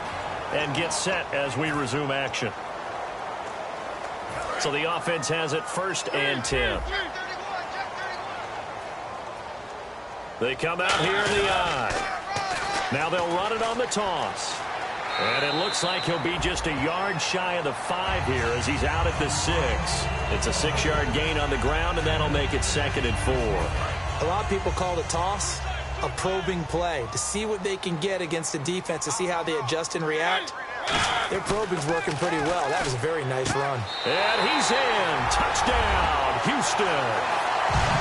and get set as we resume action. So the offense has it 1st and 10. They come out here in the I. Now they'll run it on the toss. And it looks like he'll be just a yard shy of the 5 here as he's out at the 6. It's a 6-yard gain on the ground, and that'll make it 2nd and 4. A lot of people call the toss a probing play, to see what they can get against the defense, to see how they adjust and react. Their probing's working pretty well. That was a very nice run. And he's in. Touchdown, Houston.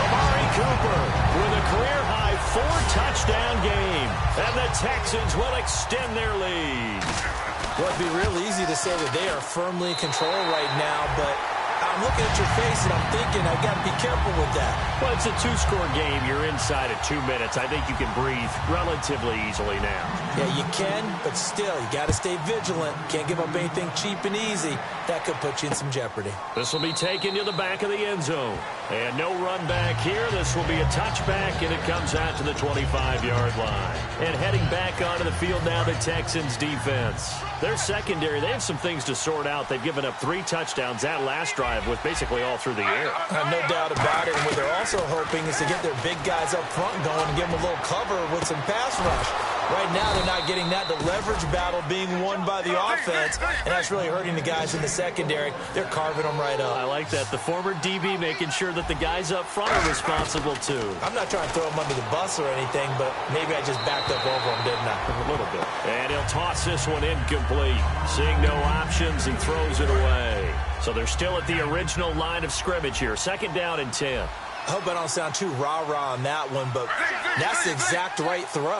Amari Cooper with a career-high 4-touchdown game. And the Texans will extend their lead. Well, it'd be real easy to say that they are firmly in control right now, but I'm looking at your face and I'm thinking I've got to be careful with that. Well, it's a 2-score game. You're inside at 2 minutes. I think you can breathe relatively easily now. Yeah, you can, but still, you got to stay vigilant. Can't give up anything cheap and easy. That could put you in some jeopardy. This will be taken to the back of the end zone. And no run back here. This will be a touchback, and it comes out to the 25-yard line. And heading back onto the field now, the Texans defense. Their secondary, they have some things to sort out. They've given up 3 touchdowns. That last drive was basically all through the air. No doubt about it. And what they're also hoping is to get their big guys up front going and give them a little cover with some pass rush. Right now, they're not getting that. The leverage battle being won by the offense, and that's really hurting the guys in the secondary. They're carving them right up. I like that. The former DB making sure that the guys up front are responsible, too. I'm not trying to throw them under the bus or anything, but maybe I just backed up over them, didn't I? A little bit. And he'll toss this one incomplete. Seeing no options, he throws it away. So they're still at the original line of scrimmage here. 2nd down and 10. I hope I don't sound too rah-rah on that one, but that's the exact right throw.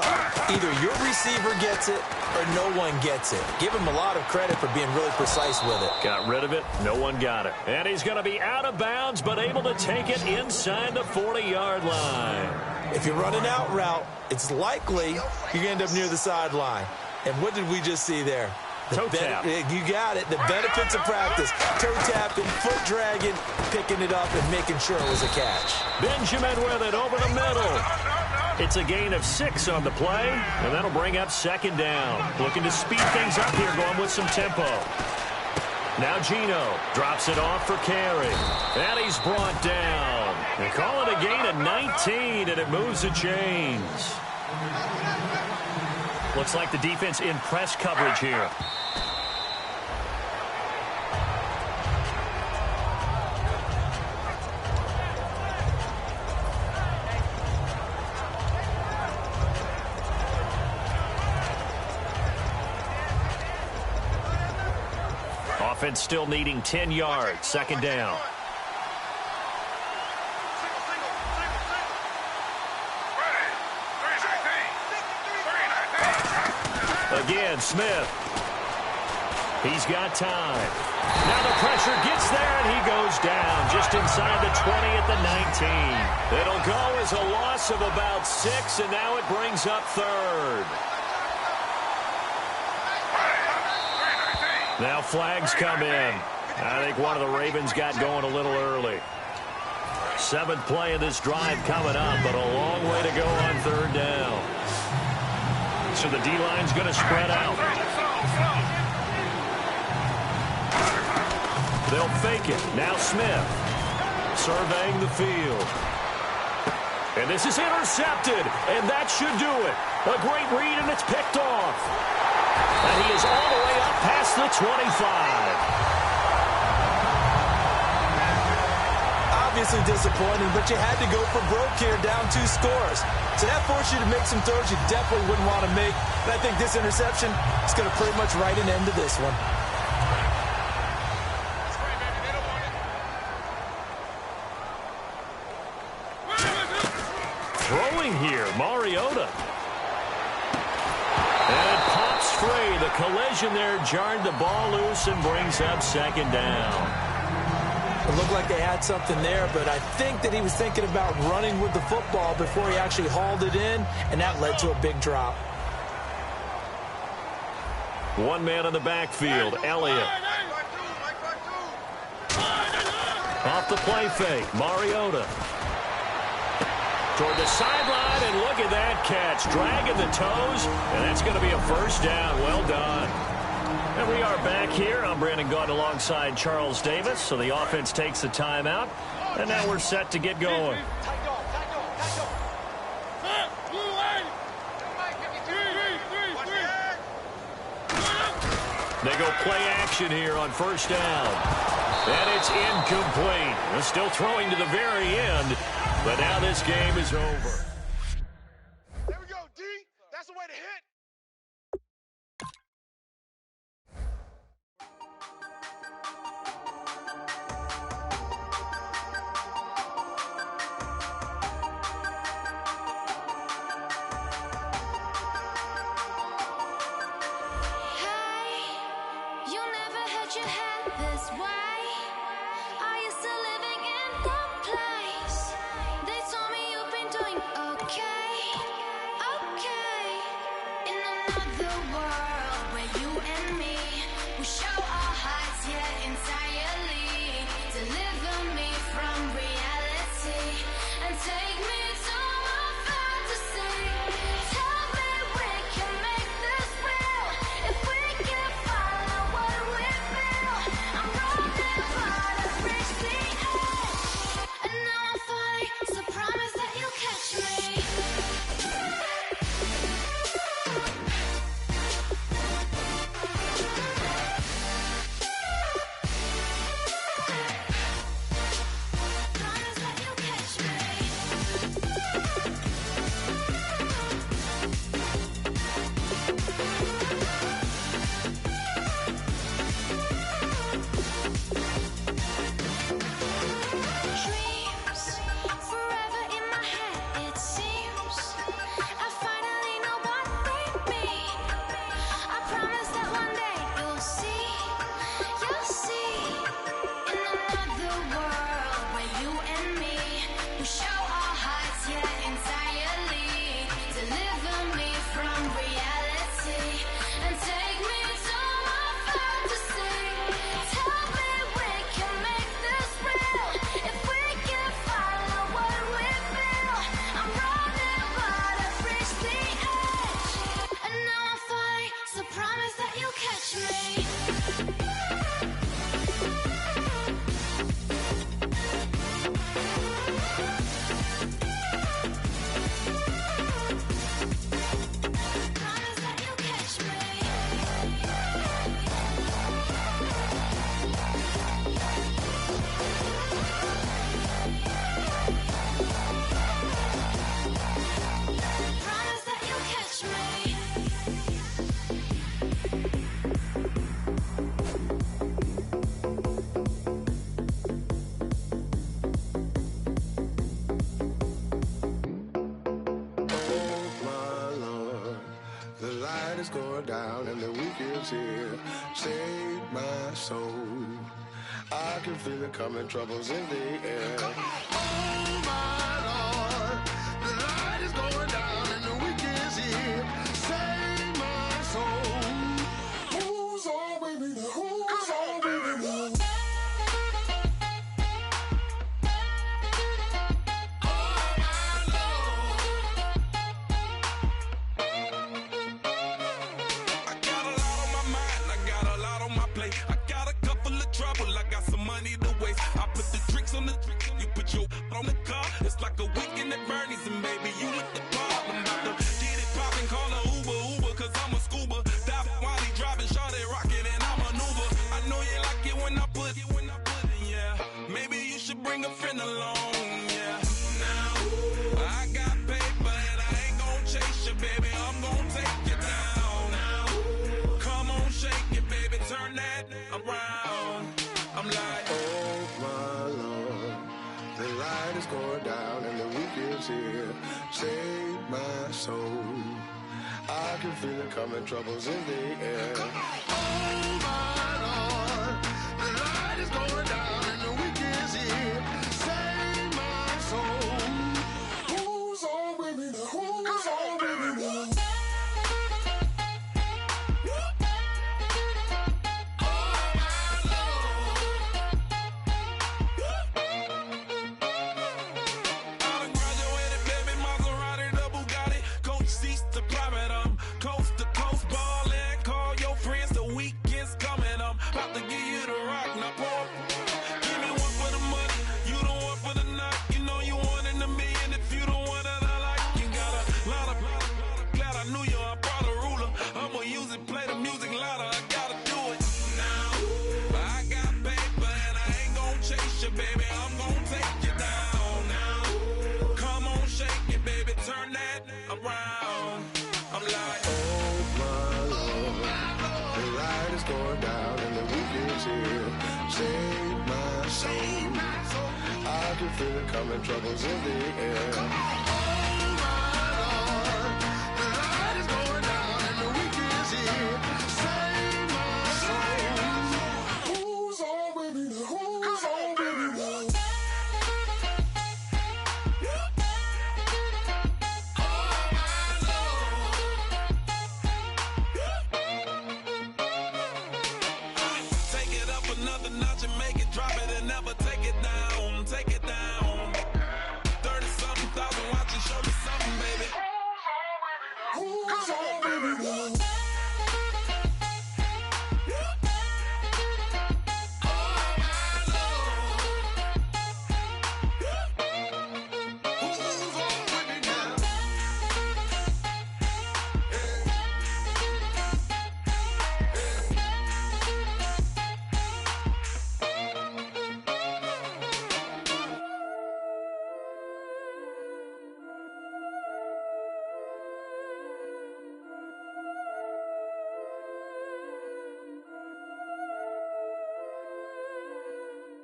Either your receiver gets it or no one gets it. Give him a lot of credit for being really precise with it. Got rid of it. No one got it. And he's going to be out of bounds, but able to take it inside the 40-yard line. If you're running out route, it's likely you're going to end up near the sideline. And what did we just see there? Toe tap. You got it. The benefits of practice. Toe tapping, foot dragging, picking it up, and making sure it was a catch. Benjamin with it over the middle. It's a gain of 6 on the play, and that'll bring up 2nd down. Looking to speed things up here, going with some tempo. Now Gino drops it off for Carey. And he's brought down. They call it a gain of 19, and it moves the chains. Looks like the defense in press coverage here. Offense still needing 10 yards. Second down. Again, Smith. He's got time. Now the pressure gets there, and he goes down just inside the 20 at the 19. It'll go as a loss of about 6, and now it brings up third. Now flags come in. I think one of the Ravens got going a little early. 7th play of this drive coming up, but a long way to go on third down. So the D-line's going to spread out. They'll fake it. Now Smith surveying the field. And this is intercepted, and that should do it. A great read, and it's picked off. And he is all the way up past the 25. Obviously disappointing, but you had to go for broke here, down 2 scores. So that forced you to make some throws you definitely wouldn't want to make. But I think this interception is going to pretty much write an end to this one. Throwing here, Mariota. And it pops free. The collision there jarred the ball loose and brings up second down. It looked like they had something there, but I think that he was thinking about running with the football before he actually hauled it in, and that led to a big drop. One man in the backfield, Elliott. Off the play fake, Mariota. Toward the sideline, and look at that catch. Dragging the toes, and that's going to be a first down. Well done. And we are back here. I'm Brandon Gaunt alongside Charles Davis. So the offense takes the timeout, and now we're set to get going. They go play action here on first down. And it's incomplete. They're still throwing to the very end, but now this game is over. There we go, D. That's the way to hit. weekend's here. Save my soul. I can feel it coming, troubles in the air. Oh my Lord, the light is going down and the weekend's here. Save my soul. Who's on with me now? Who's on with me now? On the you put your on the car. It's like a weekend at Bernie's, and baby, you with the problem. About to get it poppin', call a Uber, cause I'm a scuba. Dive while he driving, shot it, rocket, and I maneuver. I know you like it when I put it, yeah. Maybe you should bring a friend along, yeah. Now, I got paper and I ain't gon' chase you, baby. I'm gon' take you down. Now, come on, shake it, baby, turn that around. I'm like, oh my Lord, the light is going down and the weekend's here. Save my soul. I can feel it coming, troubles in the air. Oh my Lord, the light is going down and the weekend's here. Save my soul. Who's on with me now? Who's on with me now? Save my soul. I can feel it coming, troubles in the air. Oh my Lord, the light is going down and the weekend's here. Save my soul. Who's on with me now? Who's on with me now? another notch and make it drop it and never take it down. Take it down. 30-something thousand watching, show me something, baby. Who's on, baby?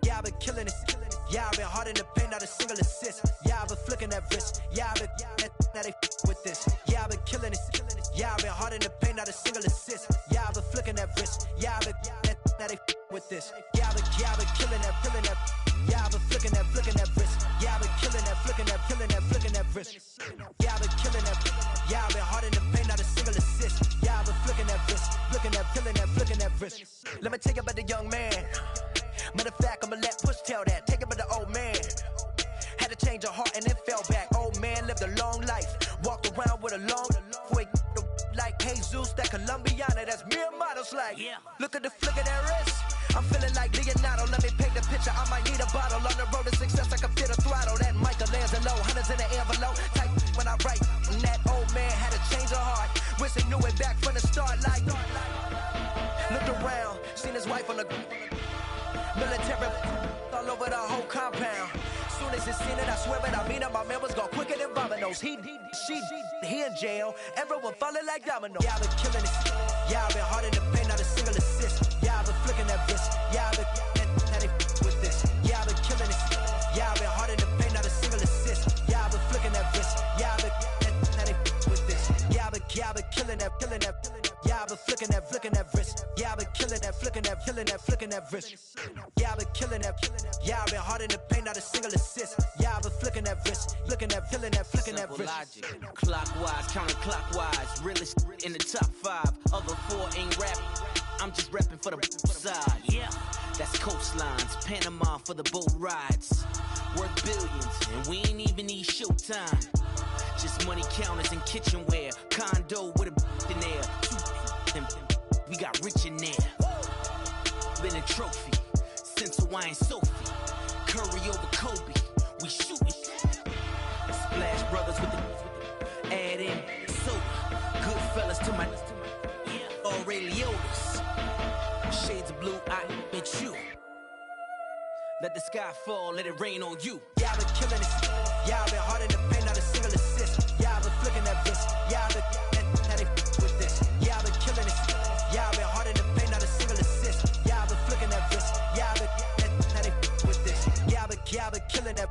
Yeah, I've been killing it. Yeah, I've been hard in the paint, not a single assist. Yeah, I've been flicking that wrist. Yeah, I've been now they with this. Yeah, I've been killing it. Yeah, I've been hard in the paint, not a single assist. Yeah, I've been flicking that wrist. Yeah, I've been now they with this. Yeah, I've been killing that. Yeah, I've been flicking that wrist. Yeah, I've been killing that, flicking that wrist. Yeah, I've been killing that. Yeah, I've been hard in the paint, not a single assist. Yeah, I've been flicking that wrist, flicking that wrist. Let me tell you about the young man. Matter of fact, I'ma let Push tell that. Take it by the old man. Had to change her heart and then fell back. Old man lived a long life. Walked around with a long way like Jesus, that Colombiana. That's mere models like. Yeah. Look at the flick of that wrist. I'm feeling like Leonardo. Let me paint the picture. I might need a bottle. On the road to success, I can fit a throttle. That Michelangelo, hundreds in the envelope. Type when I write. And that old man had to change her heart. Wish he knew it back from the start. Like, looked around, seen his wife on the military all over the whole compound. Soon as he seen it, I swear it, I mean it, my man was gone quicker than dominoes. He in jail, everyone falling like dominoes. Yeah, I've been killing it. Yeah, I've been hard in the paint, not a single assist. Yeah, I've been flicking that wrist. Yeah, I've been now they with this. Yeah, I've been killing it. Yeah, I've been hard in the paint, not a single assist. Yeah, I've been flicking that wrist. Yeah, I've been now they with this. Yeah, I've been killing that. Yeah, I've been flicking that wrist. Yeah, I've been killing that, flicking that wrist. Yeah, I've been killing that. Yeah, I've been hard in the paint, not a single assist. Yeah, I've been flicking that wrist, flicking that Simple wrist. logic, clockwise, counterclockwise, realest in the top 5. Other 4 ain't rap, I'm just rapping for the side. Yeah, that's coastlines, Panama for the boat rides. Worth billions, and we ain't even need showtime. Just money counters and kitchenware, condo with a in there. We got rich in there. Been a trophy since Hawaiian Sophie. Curry over Kobe, we shootin'. Splash Brothers with the add in soda. Goodfellas to my Aureliotas. Shades of blue, I met you. Let the sky fall, let it rain on you. Yeah, I've been killing it. Yeah, I've been hard in the paint, not a single assist. Yeah, I've been flicking that wrist. Yeah, I've been now they with this. Yeah, I've been killing it. Yeah, I've been hard in the paint, not a single assist. Yeah, I've been flicking that wrist. Yeah, I've been now they with this. Yeah, I've been killing that.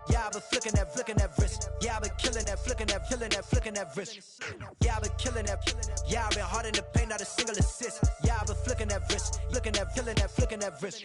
Yeah, I've been flicking that wrist. Yeah, I've been killing that, flicking that wrist. Yeah, I've been killing that. Yeah, I've been hard in the paint, not a single assist. Yeah, I've been flicking that wrist, flicking that wrist.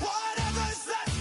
Whatever's left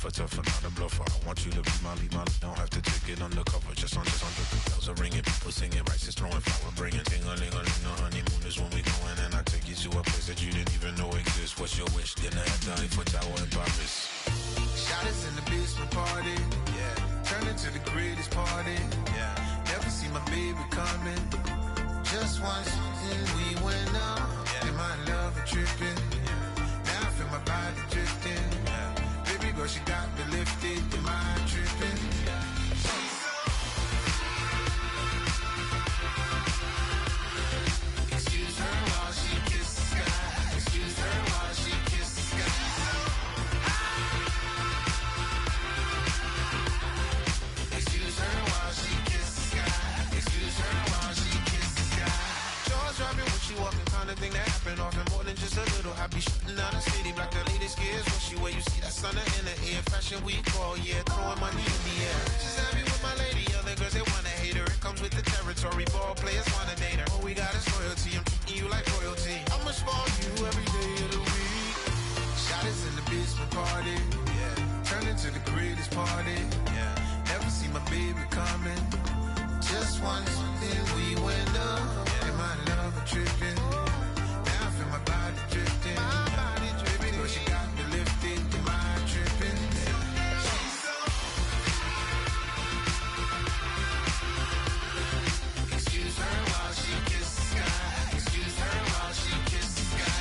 tougher, not a bluffer. I want you to be my lead, don't have to take it undercover. Just under the bells are ringing, people singing, rice is throwing, flower bringing, ting-a-ling-a-ling. The honeymoon is when we going, and I take you to a place that you didn't even know exists. What's your wish? Dinner at the Eiffel Tower in Paris. Shot us in the basement party, yeah. Turn into the greatest party, yeah. Never see my baby coming. Just once, and we went up, yeah. And my love a tripping, yeah. Now I feel my body drifting, yeah. Baby girl, she got me lifted, the mind tripping, yeah. Excuse her while she kiss the sky. Excuse her while she kiss the sky. Excuse her while she kiss the sky. Excuse her while she kiss the sky. Jaws dropping when she walking, kind of thing that happen often more than just a little. I be shutting down the city, black the latest gears. When she wear, you see that sun in the air. Fashion week all year, throwing money in the air. She's happy with my lady, other girls they wanna hate her. It comes with the territory, ball players wanna date her. All we got is loyalty, I'm treating you like royalty. I'ma spoil you every day of the week. Shot us in the basement party, yeah. Turn into the greatest party, yeah. Never see my baby coming. Just once, then we went up, yeah. And my love a tripping. Now I feel my body drifting. My body dripping, but she got me lifted. The mind tripping. Excuse her while she kiss the sky. Excuse her while she kiss the sky.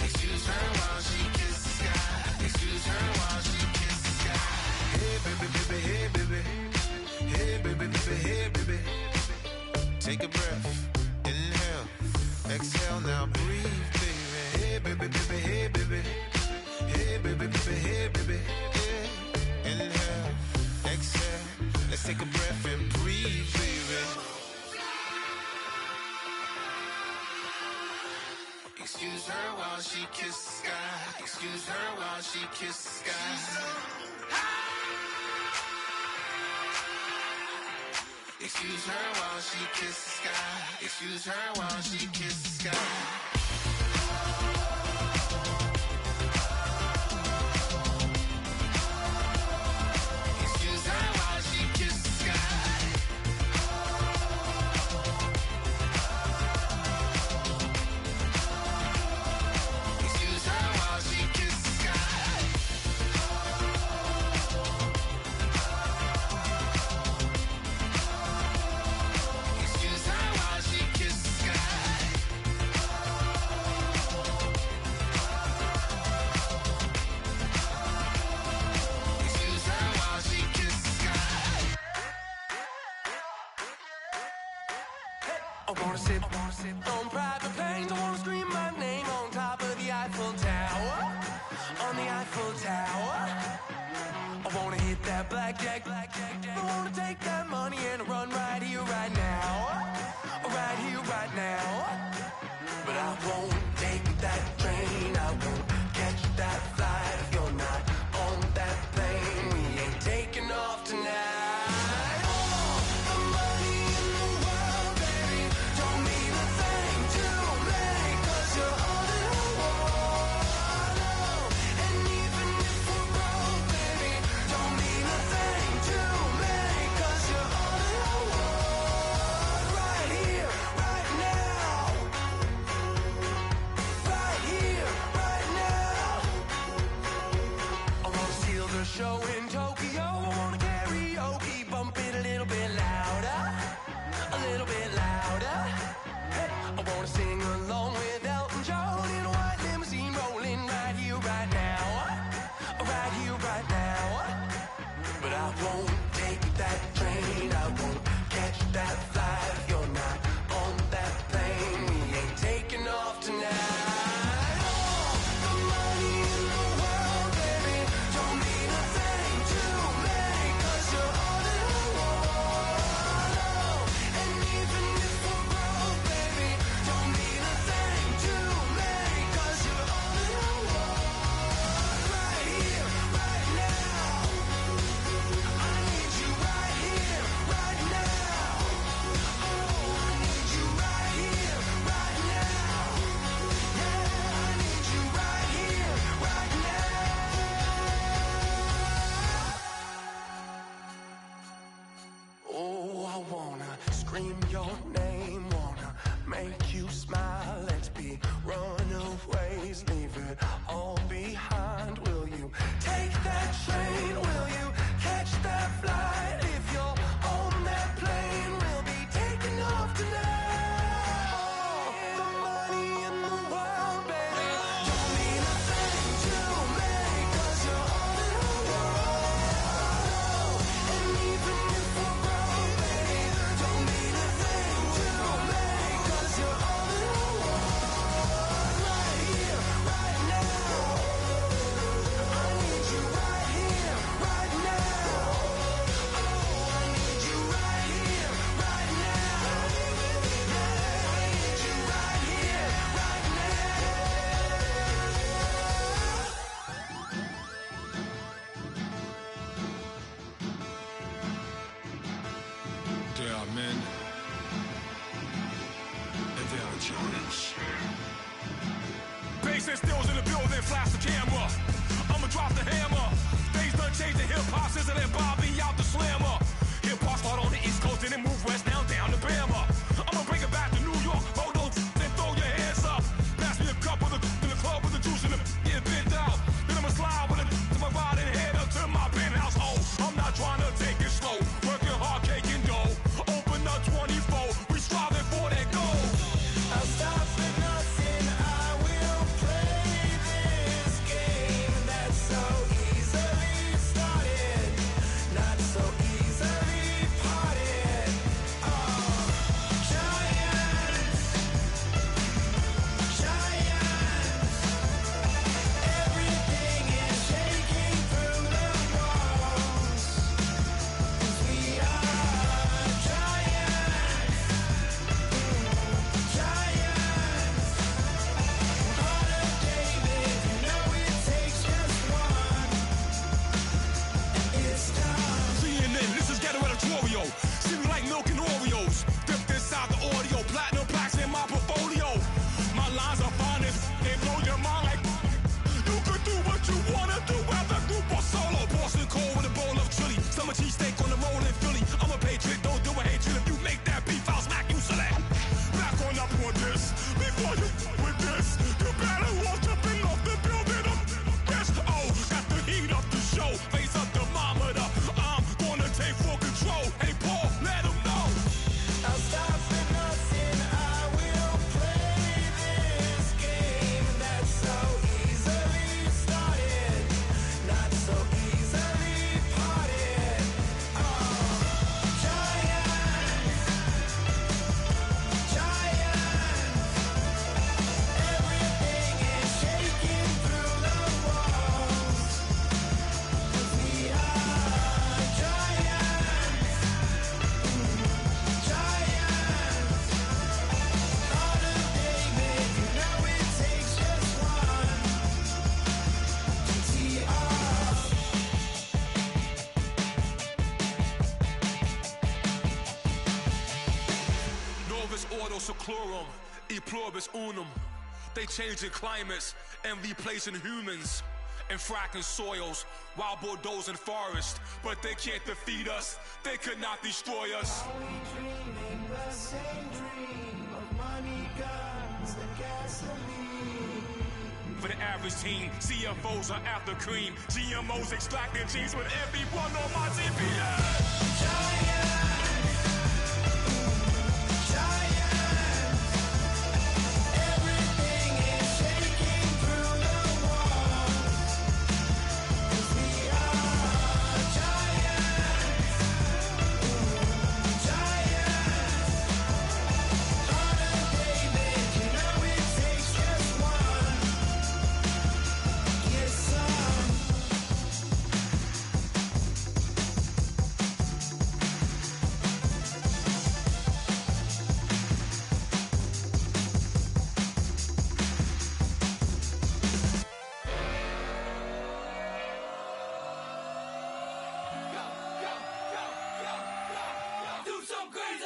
Excuse her while she kiss the sky. Excuse her while she kiss the sky. Hey baby, baby, hey baby. Hey baby, baby, hey baby. Take a breath, inhale, exhale, now breathe, baby. Hey baby, baby, hey baby. Hey baby, baby, hey baby. Yeah. Inhale, exhale, let's take a breath and breathe, baby. Excuse her while she kiss the sky. Excuse her while she kiss the sky. Excuse her while she kiss the sky. Excuse her while she kiss the sky. Excuse her while she kiss the sky. Excuse her while she kiss the sky. Excuse her while she kiss the sky. Excuse her while she kiss the sky. I wanna sit on private planes. I wanna scream my name on top of the Eiffel Tower. On the Eiffel Tower. I wanna hit that blackjack. I wanna take that money and run right here, right now. Right here, right now. But I won't take that train. I won't catch that flight if you're not on that plane. We ain't taking off tonight. All the money in the world, baby, don't mean a thing to me, 'cause you're all that I want. And even if we're broke, baby, don't mean a thing to me, 'cause you're all that I want. do what you wanna do, whether group or solo. Boston cold with a bowl of chili. Summer cheesesteak on the roll in Philly. I'm a patriot, don't do a hatred. If you make that beef, I'll smack you silly. Back on up on this. Before you with this, you better walk up and off the building up. Yes, oh, got the heat up the show. Face up the thermometer. I'm gonna take full control. Hey, Paul, let him know. I'll stop for nothing. I will play this game that's so easily started, not so easily parted. Giants, everything is shaking through the walls. 'Cause we are giants. Heart of David, you know it takes just one to tee off. Novus ordo seclorum, e pluribus unum. They changing climates and replacing humans and fracking soils while bulldozing forests. But they can't defeat us. They could not destroy us. Are we dreaming the same dream of money, guns, and gasoline? For the average team, CFOs are after cream. GMOs extracting genes with everyone on my TPS. Everything is shaking through the walls. 'Cause we are giants. Heart of David, you know it takes just one. Get some. Do some crazy.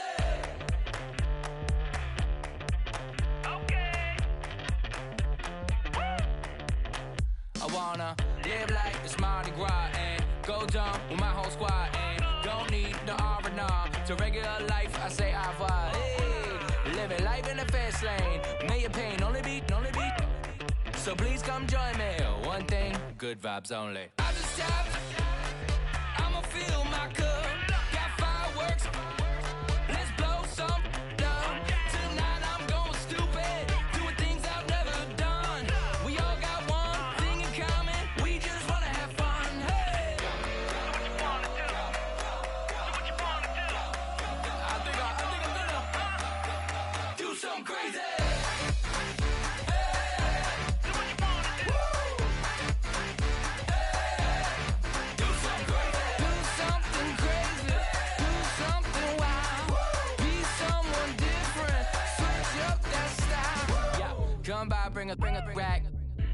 I wanna live like it's Mardi Gras and go dumb with my whole squad and don't need the R&R to regular life. I say au revoir. Hey, living life in the fast lane. May your pain only beat. So please come join me. One thing, good vibes only. I just tap. I'ma fill my cup. Got fireworks. Let's blow some dumb. Tonight I'm going stupid. Doing things I've never done. We all got one thing in common. We just wanna have fun. Hey. I think I'm gonna do something crazy. Come by, bring a rack.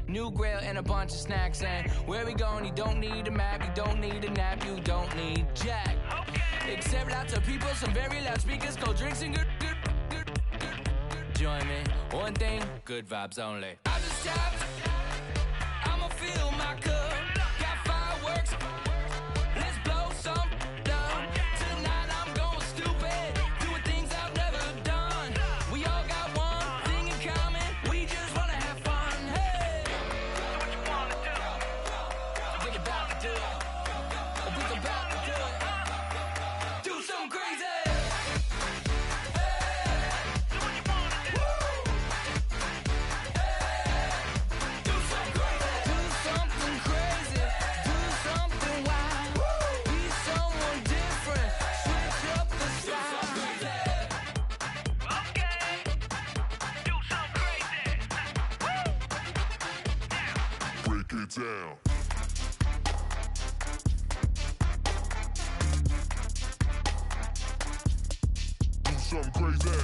New grill and a bunch of snacks. And where we going, you don't need a map. You don't need a nap. You don't need jack. Except lots of people, some very loud speakers, cold drinks and good. Join me. One thing, good vibes only. I just tap. I'ma fill my cup. Got fireworks. Let's blow some dumb. Tonight I'm going stupid. Doing things I've never done. We all got one thing in common. We just wanna have fun. Hey. What you wanna do? We about to do it. We about to do it. Do something crazy. Down. Do something crazy.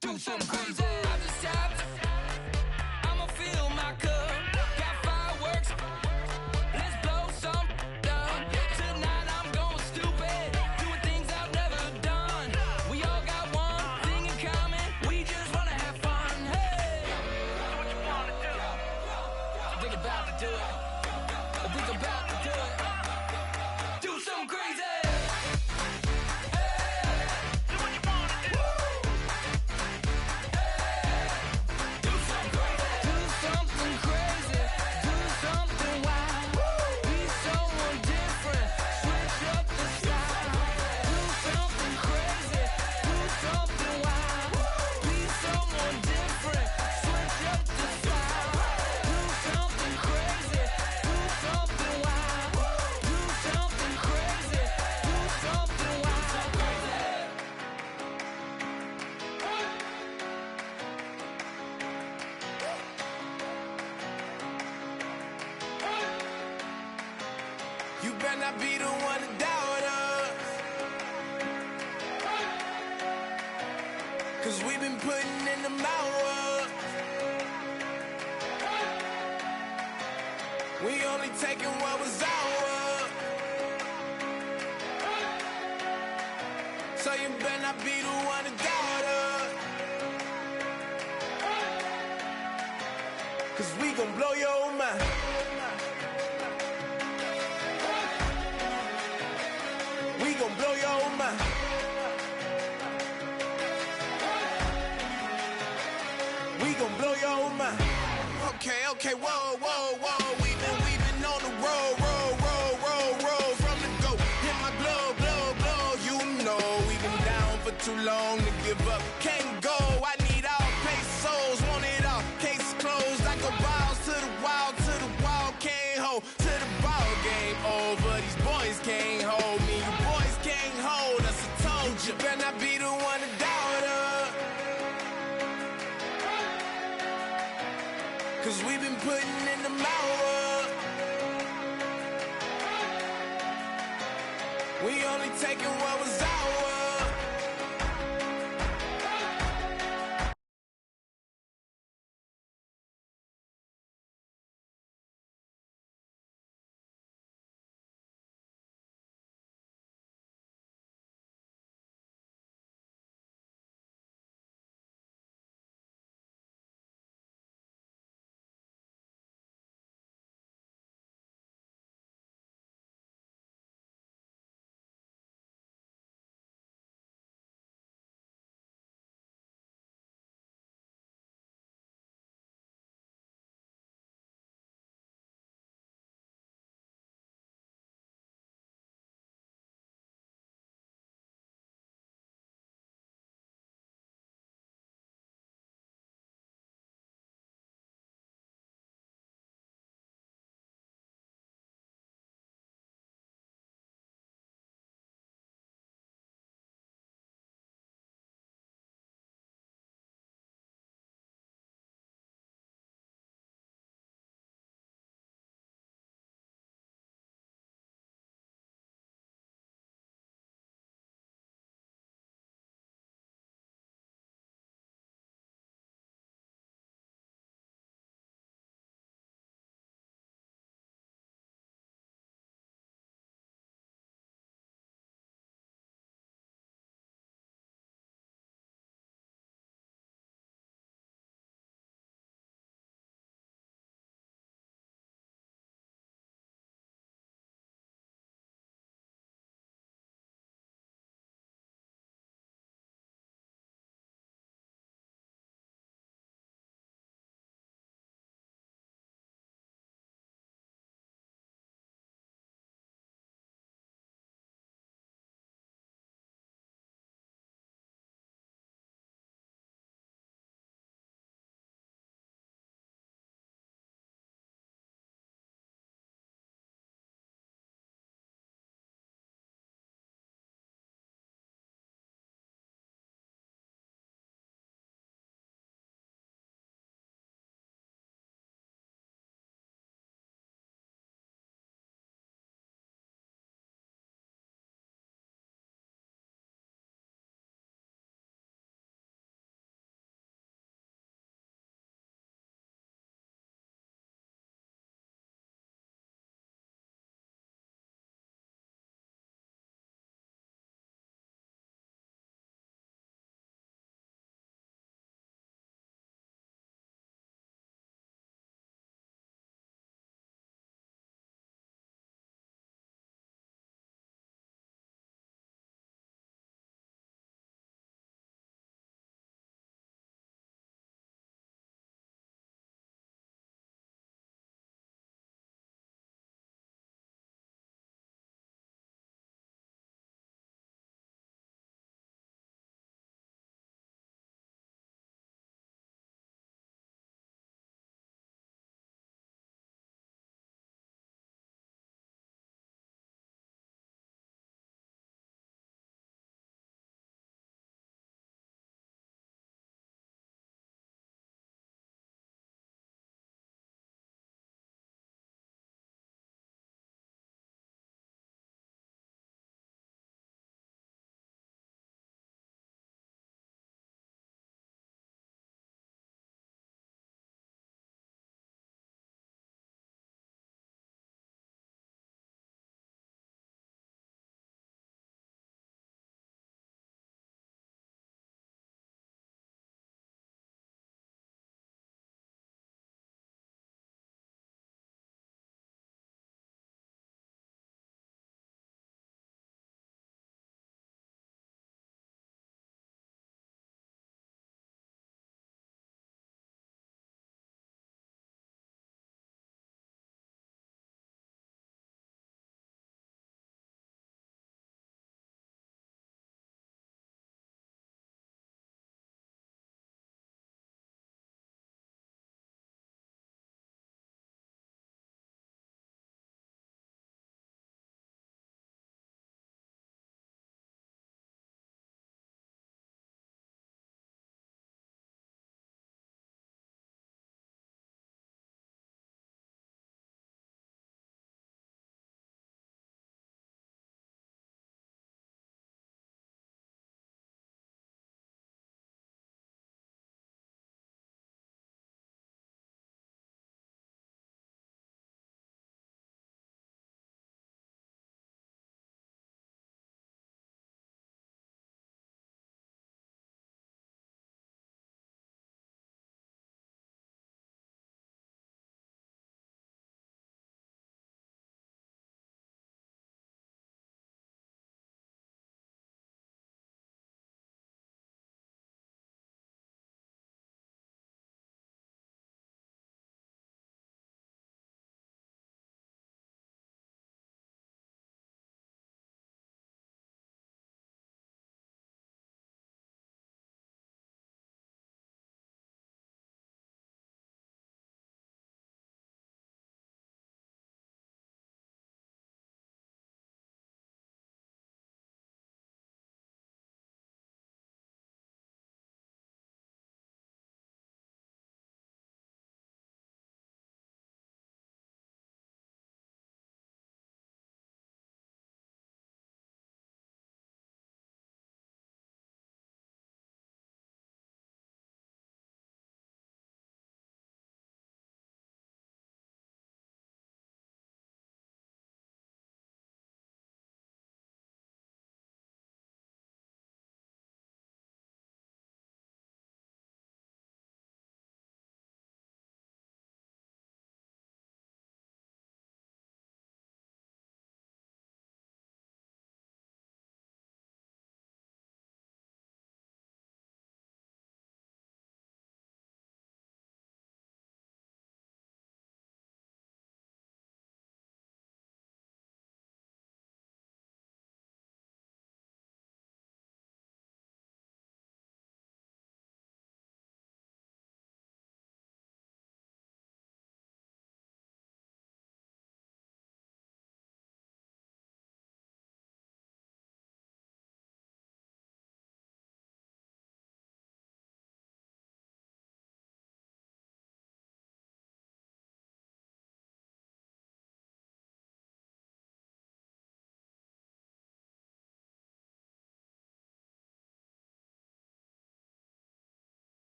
Do something crazy. I just tapped. I'ma fill my cup. Got fireworks. Let's blow some dumb. Tonight I'm going stupid. Doing things I've never done. We all got one thing in common. better not be the one to doubt us. 'Cause we've been putting in the hours. We only taking what was ours. So you better not be the one to doubt us. 'Cause we gon' blow your mind. We gon' blow your mind. We gon' blow your mind. Okay, whoa, whoa, whoa. We've been on the road from the go. Hit my blow. You know we've been down for too long to give up. Can't go. I need all pesos, want it all. Case closed. I go balls to the wall, can't hold. To the ball game over. These boys can't hold me. You boys can't hold us. I told you. Better not be the one to doubt us. 'Cause we've been putting in the hours. We only taking what was ours.